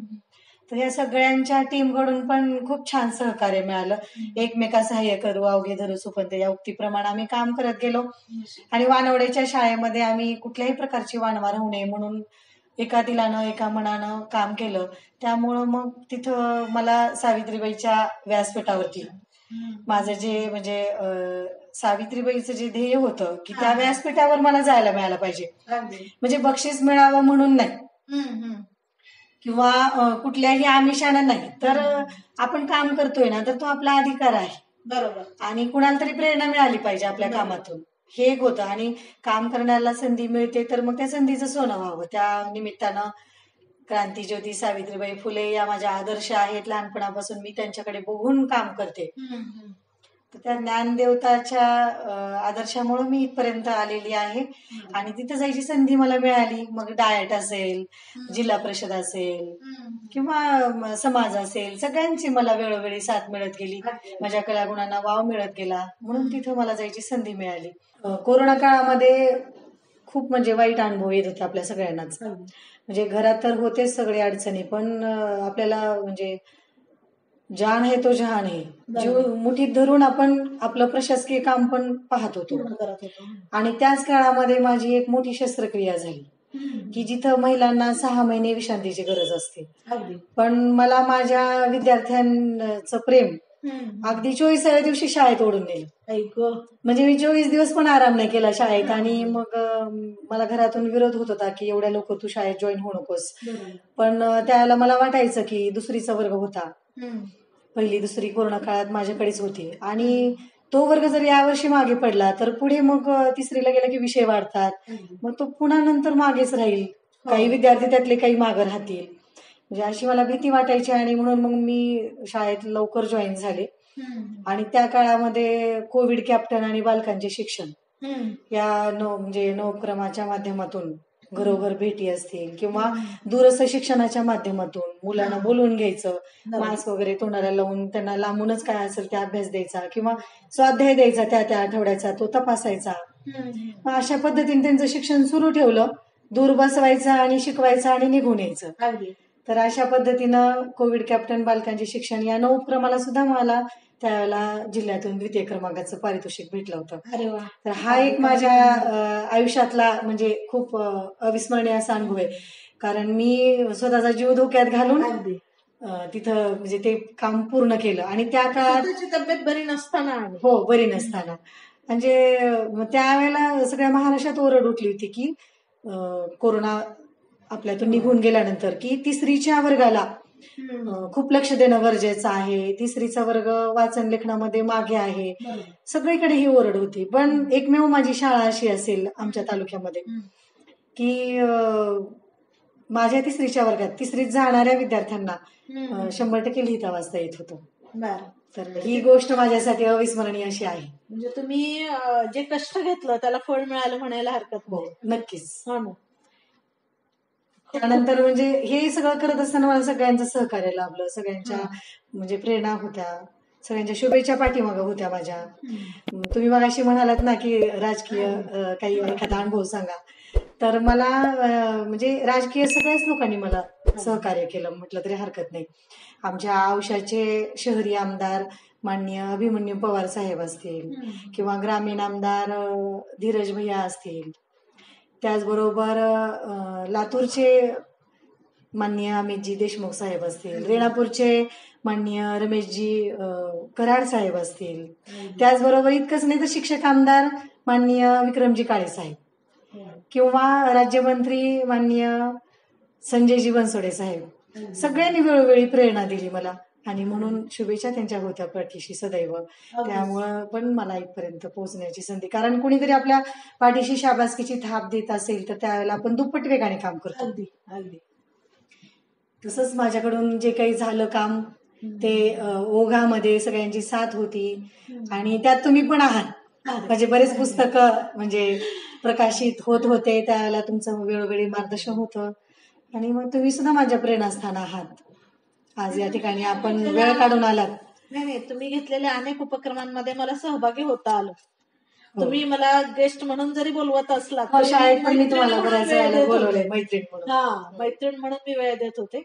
तर या सगळ्यांच्या टीमकडून पण खूप छान सहकार्य मिळालं. एकमेका सहाय्य करू अवघे धरू सुपंथ या उक्तीप्रमाणे आम्ही काम करत गेलो. आणि वानवड्याच्या शाळेमध्ये आम्ही कुठल्याही प्रकारची वानवा राहू नये म्हणून एका दिलानं एका मनानं काम केलं. त्यामुळं मग तिथं मला सावित्रीबाईच्या व्यासपीठावरती माझं जे म्हणजे सावित्रीबाईचं जे ध्येय होतं की त्या व्यासपीठावर मला जायला मिळालं पाहिजे. म्हणजे बक्षीस मिळावं म्हणून नाही किंवा कुठल्याही आमिषानं नाही, तर आपण काम करतोय ना तर तो आपला अधिकार आहे. बरोबर. आणि कुणाला तरी प्रेरणा मिळाली पाहिजे आपल्या कामातून, हे एक होतं. आणि काम करण्याला संधी मिळते तर मग त्या संधीचं सोनं व्हावं. त्या निमित्तानं क्रांतीज्योती सावित्रीबाई फुले या माझ्या आदर्श आहेत, लहानपणापासून मी त्यांच्याकडे बघून काम करते. तर त्या ज्ञानदेवताच्या आदर्शामुळे मी इथपर्यंत आलेली आहे. आणि तिथं जायची संधी मला मिळाली. मग डाएट असेल, जिल्हा परिषद असेल किंवा समाज असेल, सगळ्यांची मला वेळोवेळी साथ मिळत गेली, माझ्या कलागुणांना वाव मिळत गेला, म्हणून तिथं मला जायची संधी मिळाली. कोरोना काळामध्ये खूप म्हणजे वाईट अनुभव येत होते आपल्या सगळ्यांनाच. म्हणजे घरात तर होतेच सगळे अडचणी, पण आपल्याला म्हणजे जान है तो जहान है, जीव मुठीत धरून आपण आपलं प्रशासकीय काम पण पाहत होतो. आणि त्याच काळामध्ये माझी एक मोठी शस्त्रक्रिया झाली की जिथं महिलांना 6 महिने विश्रांतीची गरज असते. पण मला माझ्या विद्यार्थ्यांचं प्रेम अगदी 24व्या दिवशी शाळेत ओढून नेलं. म्हणजे मी 24 दिवस पण आराम नाही केला शाळेत. आणि मग मला घरातून विरोध होत होता की एवढ्या लोक तू शाळेत जॉईन होऊ नकोस. पण त्यावेळेला मला वाटायचं की दुसरीचा वर्ग होता, पहिली दुसरी कोरोना काळात माझ्याकडेच होती. आणि तो वर्ग जर यावर्षी मागे पडला तर पुढे मग तिसरीला गेला की विषय वाढतात, मग तो पुन्हा नंतर मागेच राहील, काही विद्यार्थी त्यातले काही मागे राहतील, म्हणजे अशी मला भीती वाटायची. आणि म्हणून मग मी शाळेत लवकर जॉईन झाले. आणि त्या काळामध्ये कोविड कॅप्टन आणि बालकांचे शिक्षण या म्हणजे नवक्रमाच्या माध्यमातून घरोघर भेटी असतील किंवा दूरस्थ शिक्षणाच्या माध्यमातून मुलांना बोलवून घ्यायचं, मास्क वगैरे तोंडाला लावून त्यांना लांबूनच काय असेल ते अभ्यास द्यायचा किंवा स्वाध्याय द्यायचा त्या आठवड्याचा, तो तपासायचा. मग अशा पद्धतीने त्यांचं शिक्षण सुरू ठेवलं, दूर बसवायचं आणि शिकवायचं आणि निघून यायचं. तर अशा पद्धतीनं कोविड कॅप्टन बालकांचे शिक्षण या उपक्रमाला सुद्धा मला त्यावेळेला जिल्ह्यातून 2य क्रमांकाचं पारितोषिक भेटलं होतं. तर हा एक माझ्या आयुष्यातला म्हणजे खूप अविस्मरणीय असा अनुभव आहे. कारण मी स्वतःचा जीव धोक्यात घालून तिथं म्हणजे ते काम पूर्ण केलं. आणि त्या काळात तब्येत बरी नसताना, बरी नसताना, म्हणजे त्यावेळेला सगळ्या महाराष्ट्रात ओरड उठली होती की कोरोना आपल्यातून निघून गेल्यानंतर की तिसरीच्या वर्गाला खूप लक्ष देणं गरजेचं आहे, तिसरीचा वर्ग वाचन लेखनामध्ये मागे आहे, सगळीकडे ही ओरड होती. पण एकमेव माझी शाळा अशी असेल आमच्या तालुक्यामध्ये की माझ्या तिसरीच्या वर्गात तिसरीत जाणाऱ्या विद्यार्थ्यांना 100% लिहिता वाचता येत होतं. तर ही गोष्ट माझ्यासाठी अविस्मरणीय अशी आहे. म्हणजे तुम्ही जे कष्ट घेतलं त्याला फळ मिळालं म्हणायला हरकत नाही. नक्कीच. त्यानंतर म्हणजे हे सगळं करत असताना मला सगळ्यांचं सहकार्य लाभलं, सगळ्यांच्या म्हणजे प्रेरणा होत्या, सगळ्यांच्या शुभेच्छा पाठीमागं होत्या माझ्या. तुम्ही मगाशी म्हणालात ना की राजकीय काही एखादा अनुभव सांगा, तर मला म्हणजे राजकीय सगळ्याच लोकांनी मला सहकार्य केलं म्हटलं तरी हरकत नाही. आमच्या औशाचे शहरी आमदार माननीय अभिमन्यू पवार साहेब असतील किंवा ग्रामीण आमदार धीरज भैया असतील, त्याचबरोबर लातूरचे माननीय अमितजी देशमुख साहेब असतील, रेणापूरचे माननीय रमेशजी कराड साहेब असतील, त्याचबरोबर इतकंच नाही तर शिक्षक आमदार माननीय विक्रमजी काळे साहेब किंवा राज्यमंत्री माननीय संजयजी बनसोडे साहेब, सगळ्यांनी वेळोवेळी प्रेरणा दिली मला आणि म्हणून शुभेच्छा त्यांच्या होत्या पाठीशी सदैव. त्यामुळं पण मला इथपर्यंत पोहोचण्याची संधी, कारण कुणीतरी आपल्या पाठीशी शाबासकीची थाप देत असेल तर त्यावेळेला आपण दुप्पट वेगाने काम करतो. अगदी अगदी तसंच माझ्याकडून जे काही झालं काम ते ओघामध्ये सगळ्यांची साथ होती आणि त्यात तुम्ही पण आहात. म्हणजे बरेच पुस्तकं म्हणजे प्रकाशित होत होते, त्यावेळेला तुमचं वेळोवेळी मार्गदर्शन होतं आणि मग तुम्ही सुद्धा माझ्या प्रेरणास्थान आहात. आज या ठिकाणी आपण वेळ काढून आलात. नाही, तुम्ही घेतलेल्या अनेक उपक्रमांमध्ये मला सहभागी होता आलं. तुम्ही मला गेस्ट म्हणून जरी बोलवत असलात, शाळेत पण मी तुम्हाला बऱ्याच वेळेला बोलवलंय मैत्रीण म्हणून. मैत्रीण म्हणून मी वेळ देत होते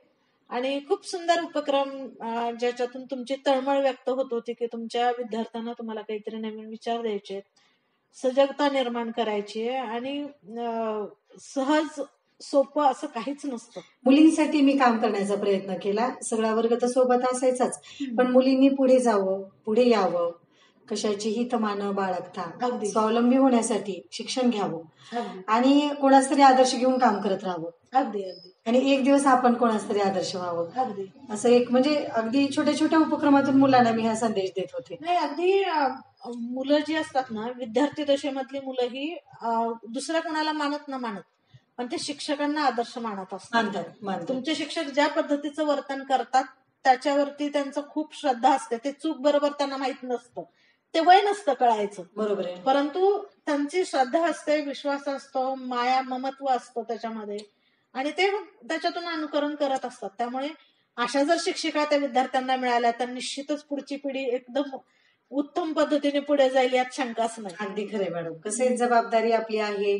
आणि खूप सुंदर उपक्रम ज्याच्यातून तुमची तळमळ व्यक्त होत होती की तुमच्या विद्यार्थ्यांना तुम्हाला काहीतरी नवीन विचार द्यायचे, सजगता निर्माण करायची आहे आणि सहज सोपं असं काहीच नसतं. मुलींसाठी मी काम करण्याचा प्रयत्न केला. सगळा वर्ग तर सोबत असायचाच, पण मुलींनी पुढे जावं, पुढे यावं, कशाचीही तमा न बाळगता स्वावलंबी होण्यासाठी शिक्षण घ्यावं आणि कोणाच तरी आदर्श घेऊन काम करत राहावं. अगदी अगदी आणि एक दिवस आपण कोणाच तरी आदर्श व्हावं. अगदी असं एक म्हणजे अगदी छोट्या छोट्या उपक्रमातून मुलांना मी हा संदेश देत होते. नाही, अगदी मुलं जी असतात ना, विद्यार्थी दशेमधली मुलं ही दुसऱ्या कोणाला मानत न मानत पण ते शिक्षकांना आदर्श मानत असतात. तुमचे शिक्षक ज्या पद्धतीचं वर्तन करतात त्याच्यावरती त्यांचं खूप श्रद्धा असते. ते चूक बरोबर त्यांना माहित नसतं, ते वय नसतं कळायचं, बरोबर आहे, परंतु त्यांची श्रद्धा असते, विश्वास असतो, माया ममत्व असतं त्याच्यामध्ये आणि ते त्याच्यातून अनुकरण करत असतात. त्यामुळे अशा जर शिक्षिका त्या विद्यार्थ्यांना मिळाल्या तर निश्चितच पुढची पिढी एकदम उत्तम पद्धतीने पुढे जाईल यात शंकाच नाही. अगदी खरंय मॅडम. कसं जबाबदारी आपली आहे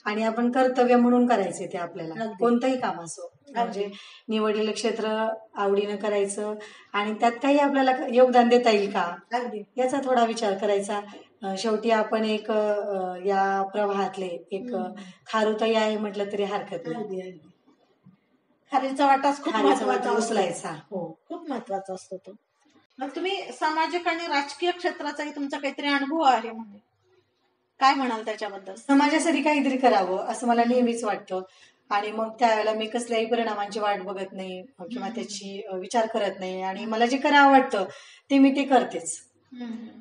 आणि आपण कर्तव्य म्हणून करायचे ते आपल्याला, कोणतंही काम असो. म्हणजे निवडलेलं क्षेत्र आवडीनं करायचं आणि त्यात काही आपल्याला योगदान देता येईल का याचा थोडा विचार करायचा. शेवटी आपण एक या प्रवाहातले एक खारुताई आहे म्हटलं तरी हरकत नाही. खारीचा वाटाच खूप महत्वाचा उचलायचा. हो, खूप महत्वाचा असतो तो. मग तुम्ही सामाजिक आणि राजकीय क्षेत्राचाही तुमचा काहीतरी अनुभव आहे, म्हणजे काय म्हणाल त्याच्याबद्दल? समाजासाठी काहीतरी करावं असं मला नेहमीच वाटतं आणि मग त्यावेळेला मी कसल्याही परिणामांची वाट बघत नाही किंवा त्याची विचार करत नाही आणि मला जे करावं वाटतं ते मी ते करतेच.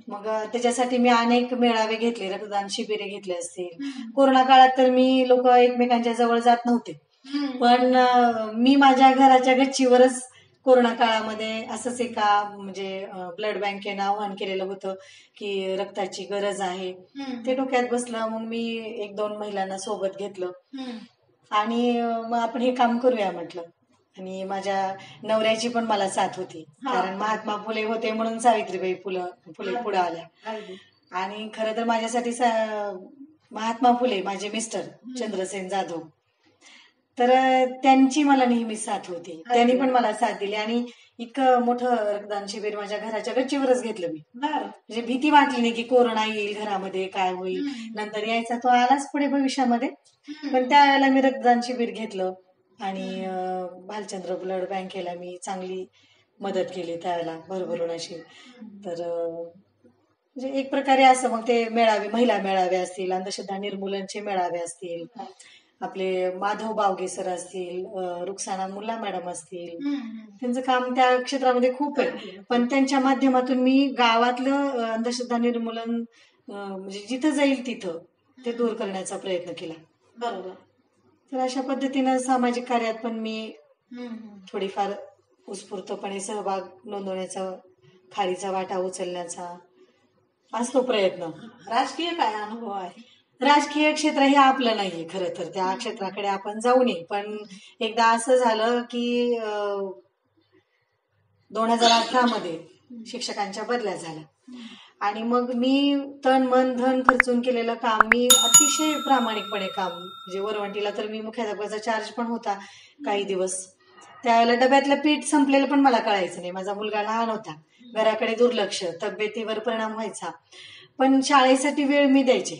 मग त्याच्यासाठी मी अनेक मेळावे घेतले, रक्तदान शिबिरे घेतले असतील. कोरोना काळात तर मी लोक एकमेकांच्या जवळ जात नव्हते, पण मी माझ्या घराच्या गच्चीवरच कोरोना काळामध्ये असंच एका म्हणजे ब्लड बँकेनं आवाहन केलेलं होतं की रक्ताची गरज आहे. ते डोक्यात बसलं. मग मी 1-2 महिलांना सोबत घेतलं आणि मग आपण हे काम करूया म्हटलं. आणि माझ्या नवऱ्याची पण मला साथ होती, कारण महात्मा फुले होते म्हणून सावित्रीबाई फुले पुढे आल्या. आणि खरं तर माझ्यासाठी महात्मा फुले माझे मिस्टर चंद्रसेन जाधव, तर त्यांची मला नेहमी साथ होती. त्यांनी पण मला साथ दिली आणि इतकं मोठं रक्तदान शिबिर माझ्या घराच्या गच्चीवरच घेतलं मी. म्हणजे भीती वाटली नाही की कोरोना येईल घरामध्ये, काय होईल. नंतर यायचा तो आलाच पुढे भविष्यामध्ये, पण त्यावेळेला मी रक्तदान शिबिर घेतलं आणि भालचंद्र ब्लड बँकेला मी चांगली मदत केली त्यावेळेला भरभरून अशी. तर म्हणजे एक प्रकारे असं मग ते मेळावे, महिला मेळावे असतील, अंधश्रद्धा निर्मूलनचे मेळावे असतील, आपले माधव बावगे सर असतील, रुक्साना मुल्ला मॅडम असतील, त्यांचं काम त्या क्षेत्रामध्ये खूप आहे. पण त्यांच्या माध्यमातून मी गावातलं अंधश्रद्धा निर्मूलन म्हणजे जिथं जाईल तिथं ते दूर करण्याचा प्रयत्न केला. बरोबर. तर अशा पद्धतीनं सामाजिक कार्यात पण मी थोडीफार उत्स्फूर्तपणे सहभाग नोंदवण्याचा, खारीचा वाटा उचलण्याचा असतो प्रयत्न. राजकीय काय अनुभव आहे? राजकीय क्षेत्र हे आपलं नाहीये खरं तर, त्या क्षेत्राकडे आपण जाऊ नये. पण एकदा असं झालं की 2018 मध्ये शिक्षकांच्या बदल्या झाल्या आणि मग मी तन मन धन खर्चून केलेलं काम, मी अतिशय प्रामाणिकपणे काम, म्हणजे वरवंटीला तर मी मुख्याध्यापकाचा चार्ज पण होता काही दिवस. त्यावेळेला डब्यातलं पीठ संपलेलं पण मला कळायचं नाही. माझा मुलगा लहान होता, घराकडे दुर्लक्ष, तब्येतीवर परिणाम व्हायचा, पण शाळेसाठी वेळ मी द्यायचे.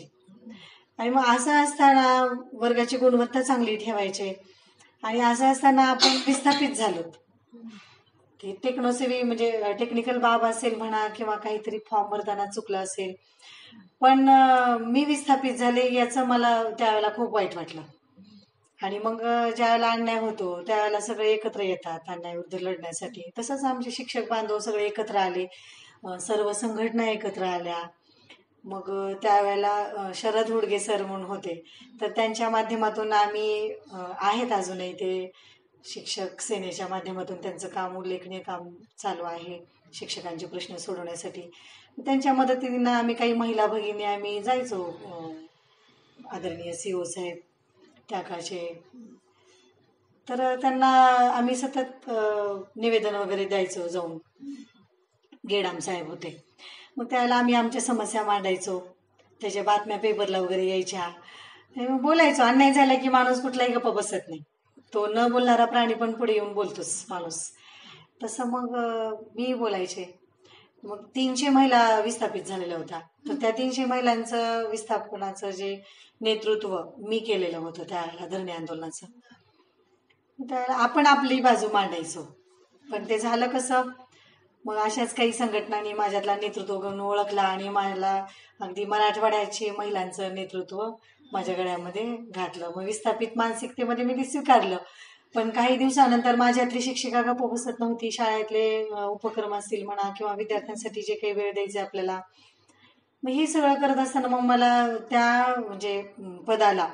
आणि मग असं असताना वर्गाची गुणवत्ता चांगली ठेवायचे आणि असं असताना आपण विस्थापित झालो. ते टेक्नोसेवी म्हणजे टेक्निकल बाब असेल म्हणा किंवा काहीतरी फॉर्म भरताना चुकलं असेल, पण मी विस्थापित झाले याचं मला त्यावेळेला खूप वाईट वाटलं. आणि मग ज्यावेळेला अन्याय होतो त्यावेळेला सगळे एकत्र येतात अन्यायाविरुद्ध लढण्यासाठी. तसंच आमचे शिक्षक बांधव सगळे एकत्र आले, सर्व संघटना एकत्र आल्या. मग त्यावेळेला शरद हुडगे सर म्हणून होते, तर त्यांच्या माध्यमातून आम्ही आहेत अजूनही ते शिक्षक सेनेच्या माध्यमातून त्यांचं काम, उल्लेखनीय काम चालू आहे शिक्षकांचे प्रश्न सोडवण्यासाठी. त्यांच्या मदतीने आम्ही काही महिला भगिनी आम्ही जायचो, आदरणीय CO साहेब त्या काळचे, तर त्यांना आम्ही सतत निवेदन वगैरे द्यायचो जाऊन. गेडाम साहेब होते, मग त्यावेळेला आम्ही आमच्या समस्या मांडायचो, त्याच्या बातम्या पेपरला वगैरे यायच्या. मग बोलायचो. अन्याय झाला की माणूस कुठलाही गप्प बसत नाही, तो न बोलणारा प्राणी पण पुढे येऊन बोलतोच माणूस. तसं मग मी बोलायचे. मग 300 महिला विस्थापित झालेल्या होत्या, तर त्या 300 महिलांचं विस्थापनाचं जे नेतृत्व मी केलेलं होतं त्यावेळेला धरणे आंदोलनाचं. त्यावेळेला आपण आपली बाजू मांडायचो, पण ते झालं कसं, मग अशाच काही संघटनांनी माझ्यातला नेतृत्व गुण ओळखला आणि मला अगदी मराठवाड्याचे महिलांचं नेतृत्व माझ्या गळ्यामध्ये घातलं. मग विस्थापित मानसिकतेमध्ये मी ते स्वीकारलं. पण काही दिवसानंतर माझ्यातली शिक्षिका गप्प बसत नव्हती. शाळेतले उपक्रम असतील म्हणा किंवा विद्यार्थ्यांसाठी जे काही वेळ द्यायचे आपल्याला, मग हे सगळं करत असताना मग मला त्या म्हणजे पदाला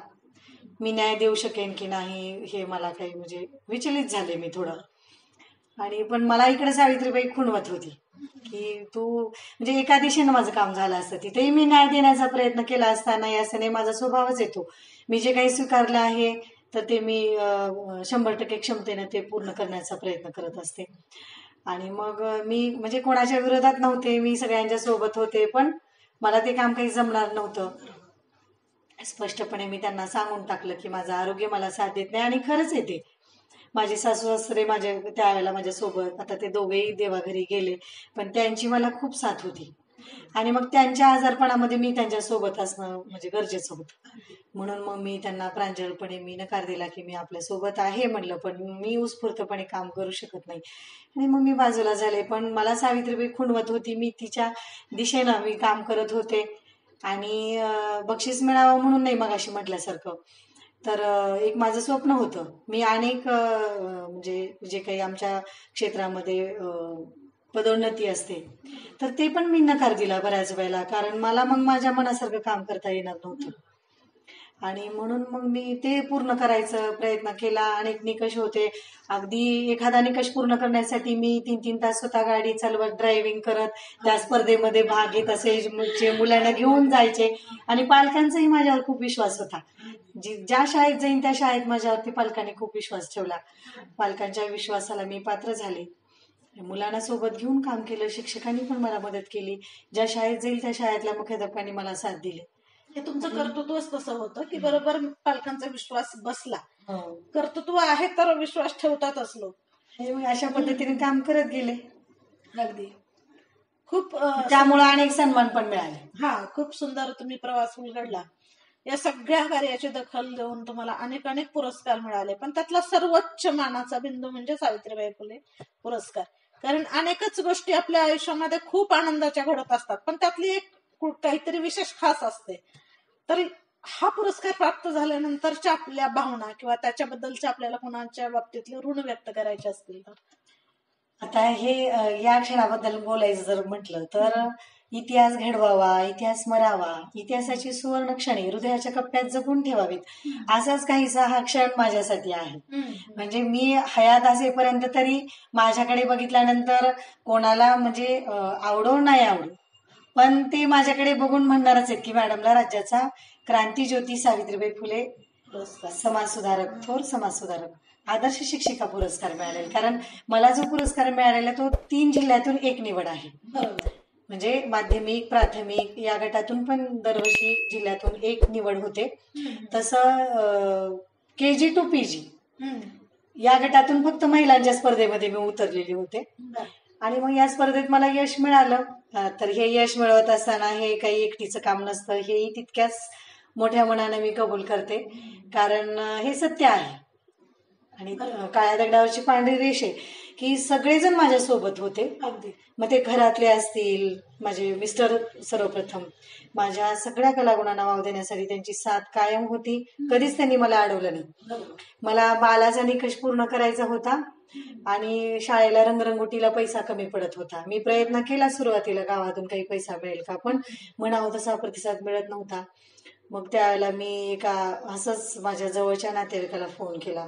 मी न्याय देऊ शकेन की नाही हे मला काही म्हणजे विचलित झाले मी थोडं. आणि पण मला इकडे सावित्रीबाई खुणवत होती की तू म्हणजे एका दिशेनं माझं काम झालं असतं, तिथेही मी न्याय देण्याचा प्रयत्न केला असता. नाही असं नाही, माझा स्वभावच येतो, मी जे काही स्वीकारलं आहे तर ते मी 100% क्षमतेने ते पूर्ण करण्याचा प्रयत्न करत असते. आणि मग मी म्हणजे कोणाच्या विरोधात नव्हते, मी सगळ्यांच्या सोबत होते, पण मला ते काम काही जमणार नव्हतं. स्पष्टपणे मी त्यांना सांगून टाकलं की माझं आरोग्य मला साथ देत नाही. आणि खरंच येते, माझे सासू सासरे माझ्या त्यावेळेला माझ्यासोबत, आता ते दोघेही देवाघरी गेले, पण त्यांची मला खूप साथ होती. आणि मग त्यांच्या आजारपणामध्ये मी त्यांच्यासोबत असणं म्हणजे गरजेचं होतं. म्हणून मग मी त्यांना प्रांजळपणे मी नकार दिला की मी आपल्यासोबत आहे म्हणलं, पण मी उत्स्फूर्तपणे काम करू शकत नाही. आणि मग मी बाजूला झाले. पण मला सावित्रीबाई खुणवत होती, मी तिच्या दिशेनं मी काम करत होते. आणि बक्षीस मिळावं म्हणून नाही मगाशी म्हटल्यासारखं, तर एक माझं स्वप्न होतं. मी अनेक म्हणजे जे काही आमच्या क्षेत्रामध्ये पदोन्नती असते तर ते पण मी नकार दिला बऱ्याच वेळेला, कारण मला मग माझ्या मनासारखं काम करता येणार नव्हतं. आणि म्हणून मग मी ते पूर्ण करायचा प्रयत्न केला. अनेक निकष होते, अगदी एखादा निकष पूर्ण करण्यासाठी मी 3-3 तास स्वतः गाडी चालवत ड्रायव्हिंग करत त्या स्पर्धेमध्ये भाग घेत असे, मुलांना घेऊन जायचे. आणि पालकांचाही माझ्यावर खूप विश्वास होता, ज्या शाळेत जाईन त्या शाळेत माझ्यावरती पालकांनी खूप विश्वास ठेवला. पालकांच्या विश्वासाला मी पात्र झाले, मुलांना सोबत घेऊन काम केलं, शिक्षकांनी पण मला मदत केली. ज्या शाळेत जाईल त्या शाळेतल्या मुख्याध्यापकांनी मला साथ दिली. हे तुमचं कर्तृत्वच तसं होतं की बरोबर पालकांचा विश्वास बसला. कर्तृत्व आहे तर विश्वास ठेवतातच लोक. अशा पद्धतीने काम करत गेले. अगदी खूप त्यामुळे अनेक सन्मान पण मिळाले. हा, खूप सुंदर तुम्ही प्रवास उलगडला. या सगळ्या कार्याची दखल देऊन तुम्हाला अनेक अनेक पुरस्कार मिळाले, पण त्यातला सर्वोच्च मानाचा बिंदू म्हणजे सावित्रीबाई फुले पुरस्कार. कारण अनेकच गोष्टी आपल्या आयुष्यामध्ये खूप आनंदाच्या घडत असतात, पण त्यातली एक काहीतरी विशेष खास असते. तर हा पुरस्कार प्राप्त झाल्यानंतरच्या आपल्या भावना किंवा त्याच्याबद्दलच्या आपल्याला कोणाच्या बाबतीतले ऋण व्यक्त करायचे असतील तर? आता हे या क्षणाबद्दल बोलायचं जर म्हटलं तर इतिहास घडवावा, इतिहास मरावा, इतिहासाची सुवर्ण क्षणे हृदयाच्या कप्प्यात जपून ठेवावीत, असाच काहीसा हा क्षण माझ्यासाठी आहे. म्हणजे मी हयात असेपर्यंत तरी माझ्याकडे बघितल्यानंतर कोणाला म्हणजे आवडो नाही आवडो, पण ते माझ्याकडे बघून म्हणणारच आहेत की मॅडमला राज्याचा क्रांतीज्योती सावित्रीबाई फुले समाजसुधारक, थोर समाजसुधारक, आदर्श शिक्षिका पुरस्कार मिळालेला. कारण मला जो पुरस्कार मिळालेला तो 3 जिल्ह्यातून एक निवड आहे. म्हणजे माध्यमिक, प्राथमिक या गटातून पण दरवर्षी जिल्ह्यातून एक निवड होते. तसं KG to PG या गटातून फक्त महिलांच्या स्पर्धेमध्ये मी उतरलेले होते. आणि मग या स्पर्धेत मला यश मिळालं. तर हे यश मिळवत असताना हे काही एकटीचं काम नसतं, हेही तितक्याच मोठ्या मनाने मी कबूल करते. कारण हे सत्य आहे आणि काळ्या दगडावरची पांढरी रेष आहे की सगळेजण माझ्या सोबत होते. अगदी मग ते घरातले असतील, माझे मिस्टर सर्वप्रथम माझ्या सगळ्या कलागुणांना वाव देण्यासाठी त्यांची साथ कायम होती. कधीच त्यांनी मला अडवलं नाही. मला बालाचा निकष पूर्ण करायचा होता आणि शाळेला रंगरंगोटीला पैसा कमी पडत होता. मी प्रयत्न केला सुरुवातीला गावातून काही पैसा मिळेल का, पण म्हणावं तसा प्रतिसाद मिळत नव्हता. मग त्यावेळेला मी एका असंच माझ्या जवळच्या नातेवाईकाला फोन केला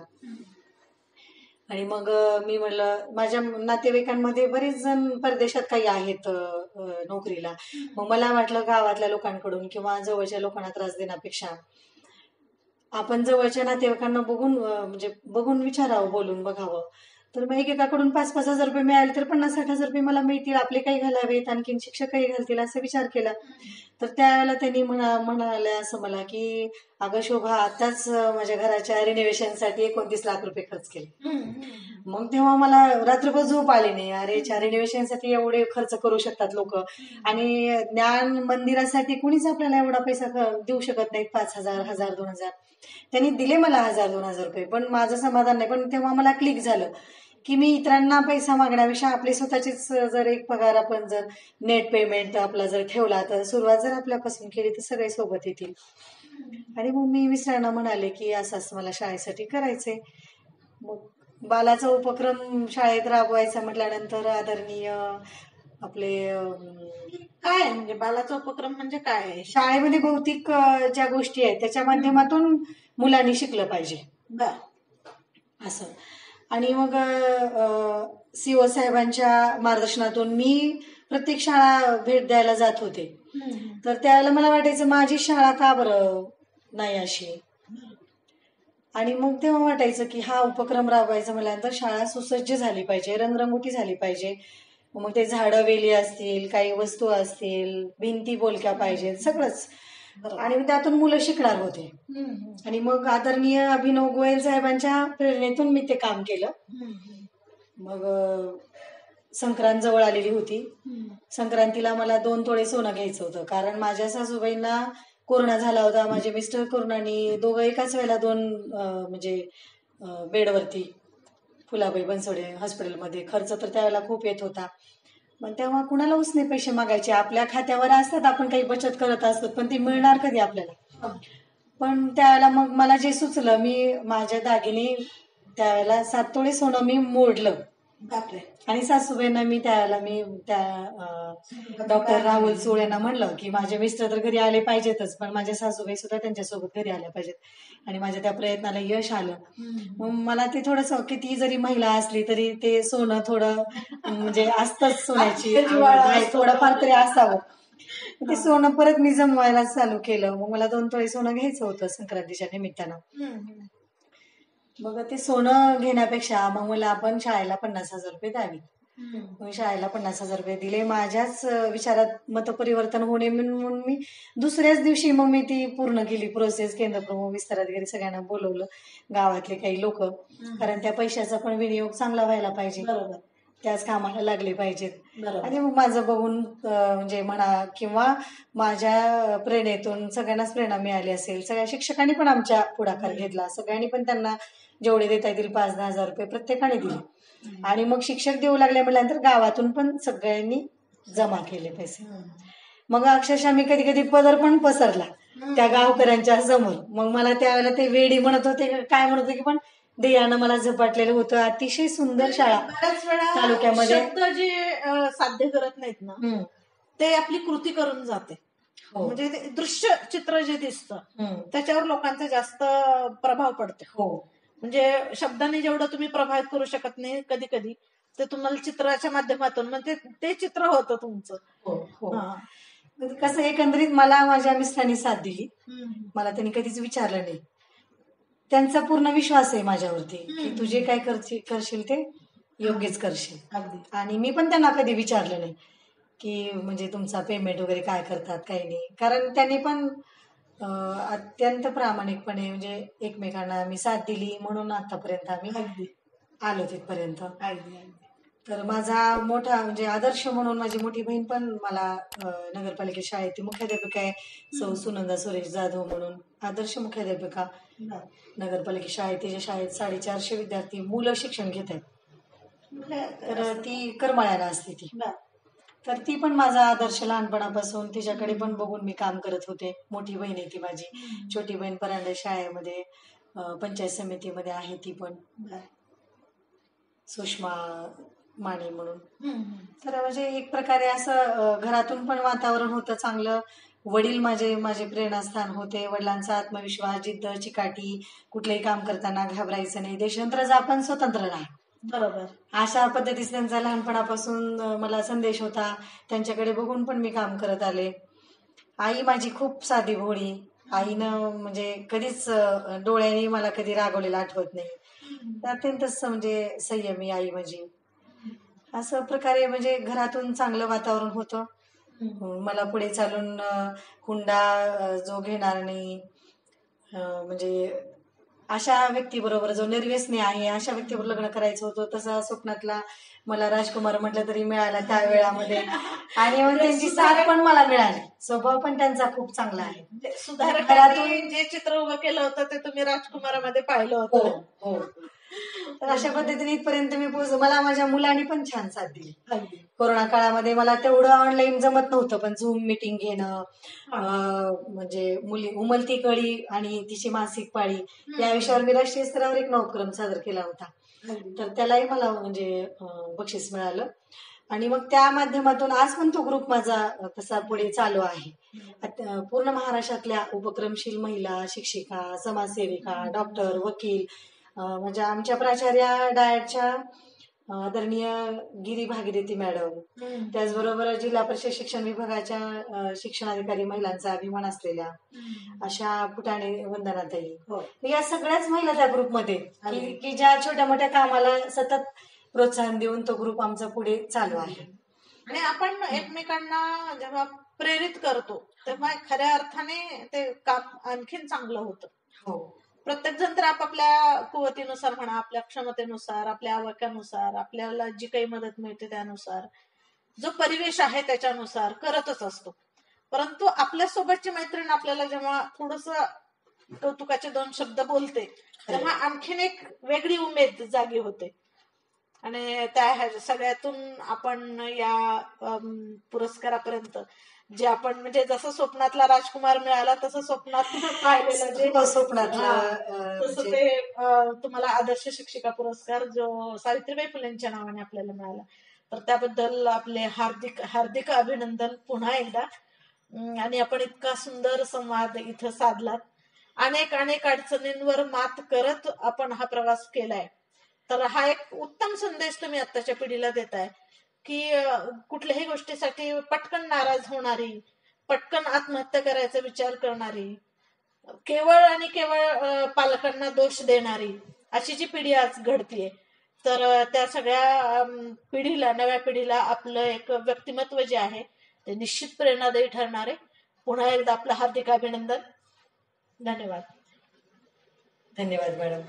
आणि मग मी म्हणलं, माझ्या नातेवाईकांमध्ये बरेच जण परदेशात काही आहेत नोकरीला. मग मला वाटलं गावातल्या लोकांकडून किंवा जवळच्या लोकांना त्रास देण्यापेक्षा आपण जवळच्या नातेवाईकांना बघून विचारावं, बोलून बघावं. तर मग एकेकाकडून 5-5 हजार रुपये मिळाले तर 50-60 हजार रुपये मला मिळतील, आपले काही घालावेत, आणखीन शिक्षक काही घालतील, असा विचार केला. तर त्यावेळेला त्यांनी म्हणाले असं मला की अगं शोभा, आताच माझ्या घराच्या रिनोव्हेशनसाठी 29 लाख रुपये खर्च केले. मग तेव्हा मला रात्रभर झोप आली नाही. अरे, रिनोव्हेशनसाठी एवढे खर्च करू शकतात लोक आणि ज्ञान मंदिरासाठी कुणीच आपल्याला एवढा पैसा देऊ शकत नाही. 5,000, 1,000, 2,000 त्यांनी दिले मला 1,000-2,000 रुपये, पण माझं समाधान नाही. पण तेव्हा मला क्लिक झालं की मी इतरांना पैसा मागण्यापेक्षा आपले स्वतःचीच जर एक पगार आपण जर नेट पेमेंट आपला जर ठेवला तर सुरुवात जर आपल्यापासून केली तर सगळे सोबत येतील. आणि मग मी मिस्टरांना म्हणाले की असं मला शाळेसाठी करायचंय. मग बालाचा उपक्रम शाळेत राबवायचा म्हटल्यानंतर आदरणीय आपले काय म्हणजे बालाचा उपक्रम म्हणजे काय आहे? शाळेमध्ये भौतिक ज्या गोष्टी आहेत त्याच्या माध्यमातून मुलांनी शिकलं पाहिजे असं. आणि मग CO साहेबांच्या मार्गदर्शनातून मी प्रत्येक शाळा भेट द्यायला जात होते. तर त्यावेळेला मला वाटायचं माझी शाळा का बरं नाही अशी. आणि मग तेव्हा वाटायचं की हा उपक्रम राबवायचा म्हटल्यानंतर शाळा सुसज्ज झाली पाहिजे, रंगरंगोटी झाली पाहिजे. मग ते झाडं वेली असतील, काही वस्तू असतील, भिंती बोलक्या पाहिजेत, सगळंच. आणि त्यातून मुलं शिकणार होते. आणि मग आदरणीय अभिनव गोयल साहेबांच्या प्रेरणेतून मी ते काम केलं. मग संक्रांत जवळ आलेली होती. संक्रांतीला मला 2 तोळे सोनं घ्यायचं होतं. कारण माझ्या सासूबाईंना कोरोना झाला होता. माझे मिस्टर कोरोनानी दोघं एकाच वेळेला 2 बेडवरती फुलाबाई बनसोडे हॉस्पिटलमध्ये. खर्च तर त्यावेळेला खूप येत होता. मग तेव्हा कुणाला उसने पैसे मागायचे, आपल्या खात्यावर असतात, आपण काही बचत करत असतो, पण ते मिळणार कधी आपल्याला. पण त्यावेळेला मग मला जे सुचलं, मी माझ्या दागिने त्यावेळेला 7 तोळे सोनं मी मोडलं. आणि सासूबाईंना मी त्या डॉक्टर राहुल सुळ यांना म्हणलं की माझे मिस्टर तर घरी आले पाहिजेतच, पण माझ्या सासूबाई सुद्धा त्यांच्यासोबत घरी आल्या पाहिजेत. आणि माझ्या त्या प्रयत्नाला यश आलं. मग मला ते थोडंसं, किती जरी महिला असली तरी ते सोनं थोडं म्हणजे असतंच, सोन्याची थोडंफार तरी असावं. ते सोनं परत मी जमवायला चालू केलं. मग मला 2 तोळे सोनं घ्यायचं होतं संक्रांतीच्या निमित्तानं. मग ते सोनं घेण्यापेक्षा मग मला आपण शाळेला 50,000 रुपये द्यावी. मग शाळेला 50,000 रुपये दिले. माझ्याच विचारात मतपरिवर्तन होणे म्हणून मी दुसऱ्याच दिवशी मग मी ती पूर्ण केली प्रोसेस. केंद्रप्रमुख, विस्ताराधिकारी सगळ्यांना बोलवलं, गावातले काही लोक, कारण त्या पैशाचा पण विनियोग चांगला व्हायला पाहिजे, त्याच कामाला लागले पाहिजेत. आणि मग माझं बघून म्हणजे म्हणा किंवा माझ्या प्रेरणेतून सगळ्यांनाच प्रेरणा मिळाली असेल. सगळ्या शिक्षकांनी पण आमच्या पुढाकार घेतला. सगळ्यांनी पण त्यांना जेवढे देता येतील 5-10 हजार रुपये प्रत्येकाने दिले. आणि मग शिक्षक देऊ लागले म्हटल्यानंतर गावातून पण सगळ्यांनी जमा केले पैसे. मग अक्षरशः मी कधी कधी पदर पण पसरला त्या गावकऱ्यांच्या समोर. मग मला त्यावेळेला ते वेडी म्हणत होते, काय म्हणत होते की पण देयानं मला झपाटलेलं होतं. अतिशय सुंदर शाळा. बऱ्याच वेळा तालुक्यामध्ये शब्द जे साध्य करत नाहीत ना, ते आपली कृती करून जाते. म्हणजे ते दृश्य चित्र जे दिसतं त्याच्यावर लोकांचा जास्त प्रभाव पडतो. म्हणजे शब्दाने जेवढं तुम्ही प्रभावित करू शकत नाही कधी कधी, ते तुम्हाला चित्राच्या माध्यमातून म्हणजे ते चित्र होतं तुमचं. कसं एकंदरीत मला माझ्या मिस्टरांनी साथ दिली. मला त्यांनी कधीच विचारलं नाही. त्यांचा पूर्ण विश्वास आहे माझ्यावरती की तू जे काय करशील ते योग्यच करशील. अगदी. आणि मी पण त्यांना कधी विचारलं नाही की म्हणजे तुमचा पेमेंट वगैरे काय करतात काही नाही. कारण त्यांनी पण अत्यंत प्रामाणिकपणे म्हणजे एकमेकांना आम्ही साथ दिली म्हणून आतापर्यंत आम्ही अगदी आलो तिथपर्यंत. अगदी अगदी. तर माझा मोठा म्हणजे आदर्श म्हणून माझी मोठी बहीण पण मला नगरपालिका शाळेत मुख्याध्यापिका आहे, सौ सुनंदा सुरेश जाधव म्हणून आदर्श मुख्याध्यापिका नगरपालिका शाळेत. तिच्या शाळेत 450 विद्यार्थी मुलं शिक्षण घेत आहेत. तर ती करमाळ्याला असते ती. तर ती पण माझा आदर्श लहानपणापासून तिच्याकडे पण बघून मी काम करत होते. मोठी बहीण आहे ती माझी, छोटी बहीण परांडा शाळेमध्ये पंचायत समितीमध्ये आहे ती पण, सुषमा माने म्हणून. तर म्हणजे एक प्रकारे असं घरातून पण वातावरण होतं चांगलं. वडील माझे प्रेरणास्थान होते. वडिलांचा आत्मविश्वास, जिद्द, चिकाटी, कुठलंही काम करताना घाबरायचं नाही, देशस्वतंत्र जा पण स्वतंत्र राहा. बरोबर. अशा पद्धतीचा त्यांचा लहानपणापासून मला संदेश होता. त्यांच्याकडे बघून पण मी काम करत आले. आई माझी खूप साधी भोळी. आईनं म्हणजे कधीच डोळ्याने मला कधी रागवलेलं आठवत नाही. अत्यंतच म्हणजे संयमी आई माझी. असं प्रकारे म्हणजे घरातून चांगलं वातावरण होतं. मला पुढे चालून हुंडा जो घेणार नाही म्हणजे अशा व्यक्तीबरोबर जो निर्व्यसनी आहे अशा व्यक्तीबरोबर लग्न करायचं होतं. तसा स्वप्नातला मला राजकुमार म्हटलं तरी मिळाला त्या वेळामध्ये. आणि मग त्यांची साथ पण मला मिळाली. स्वभाव पण त्यांचा खूप चांगला आहे. सुधारकांनी जे चित्र उभं केलं होतं ते तुम्ही राजकुमारामध्ये पाहिलं होतं. हो. तर अशा पद्धतीने इथपर्यंत मी पोहोचलो. मला माझ्या मुलांनी पण छान साथ दिली. कोरोना काळामध्ये मला तेवढं ऑनलाईन जमत नव्हतं, पण झूम मीटिंग घेणं, म्हणजे मुली उमलती कळी आणि तिची मासिक पाळी या विषयावर मी राष्ट्रीय स्तरावर एक नवक्रम सादर केला होता. तर त्यालाही मला म्हणजे बक्षीस मिळालं. आणि मग त्या माध्यमातून आज पण तो ग्रुप माझा तसा पुढे चालू आहे. पूर्ण महाराष्ट्रातल्या उपक्रमशील महिला, शिक्षिका, समाजसेविका, डॉक्टर, वकील, म्हणजे आमच्या प्राचार्या डाएटच्या आदरणीय गिरी भागीरथी मॅडम, त्याचबरोबर जिल्हा परिषद शिक्षण विभागाच्या शिक्षणाधिकारी महिलांचा अभिमान असलेल्या अशा फुटाणे वंदनाताई, या सगळ्याच महिला त्या ग्रुपमध्ये की ज्या छोट्या मोठ्या कामाला सतत प्रोत्साहन देऊन तो ग्रुप आमचा पुढे चालू आहे. आणि आपण एकमेकांना जेव्हा प्रेरित करतो तेव्हा खऱ्या अर्थाने ते काम आणखीन चांगलं होतं. हो. प्रत्येक जण तर आपापल्या कुवतीनुसार म्हणा, आपल्या क्षमतेनुसार, आपल्या आवकानुसार, आपल्याला जी काही मदत मिळते त्यानुसार, जो परिवेश आहे त्याच्यानुसार करतच असतो. परंतु आपल्या सोबतची मैत्रीण आपल्याला जेव्हा थोडस कौतुकाचे 2 शब्द बोलते तेव्हा आणखीन एक वेगळी उमेद जागी होते. आणि त्या सगळ्यातून आपण या पुरस्कारापर्यंत जे आपण म्हणजे जसं स्वप्नातला राजकुमार मिळाला तसं स्वप्नात पाहिलेलं जे स्वप्नातला तसं ते तुम्हाला आदर्श शिक्षिका पुरस्कार जो सावित्रीबाई फुलेंच्या नावाने आपल्याला मिळाला. तर त्याबद्दल आपले हार्दिक हार्दिक अभिनंदन पुन्हा एकदा. आणि आपण इतका सुंदर संवाद इथं साधलात. अनेक अडचणींवर मात करत आपण हा प्रवास केलाय. तर हा एक उत्तम संदेश तुम्ही आत्ताच्या पिढीला देताय की कुठल्याही गोष्टीसाठी पटकन नाराज होणारी, पटकन आत्महत्या करायचा विचार करणारी, केवळ आणि केवळ पालकांना दोष देणारी अशी जी पिढी आज घडतीये, तर त्या सगळ्या पिढीला, नव्या पिढीला आपलं एक व्यक्तिमत्व जे आहे ते निश्चित प्रेरणादायी ठरणार आहे. पुन्हा एकदा आपलं हार्दिक अभिनंदन. धन्यवाद. धन्यवाद मॅडम.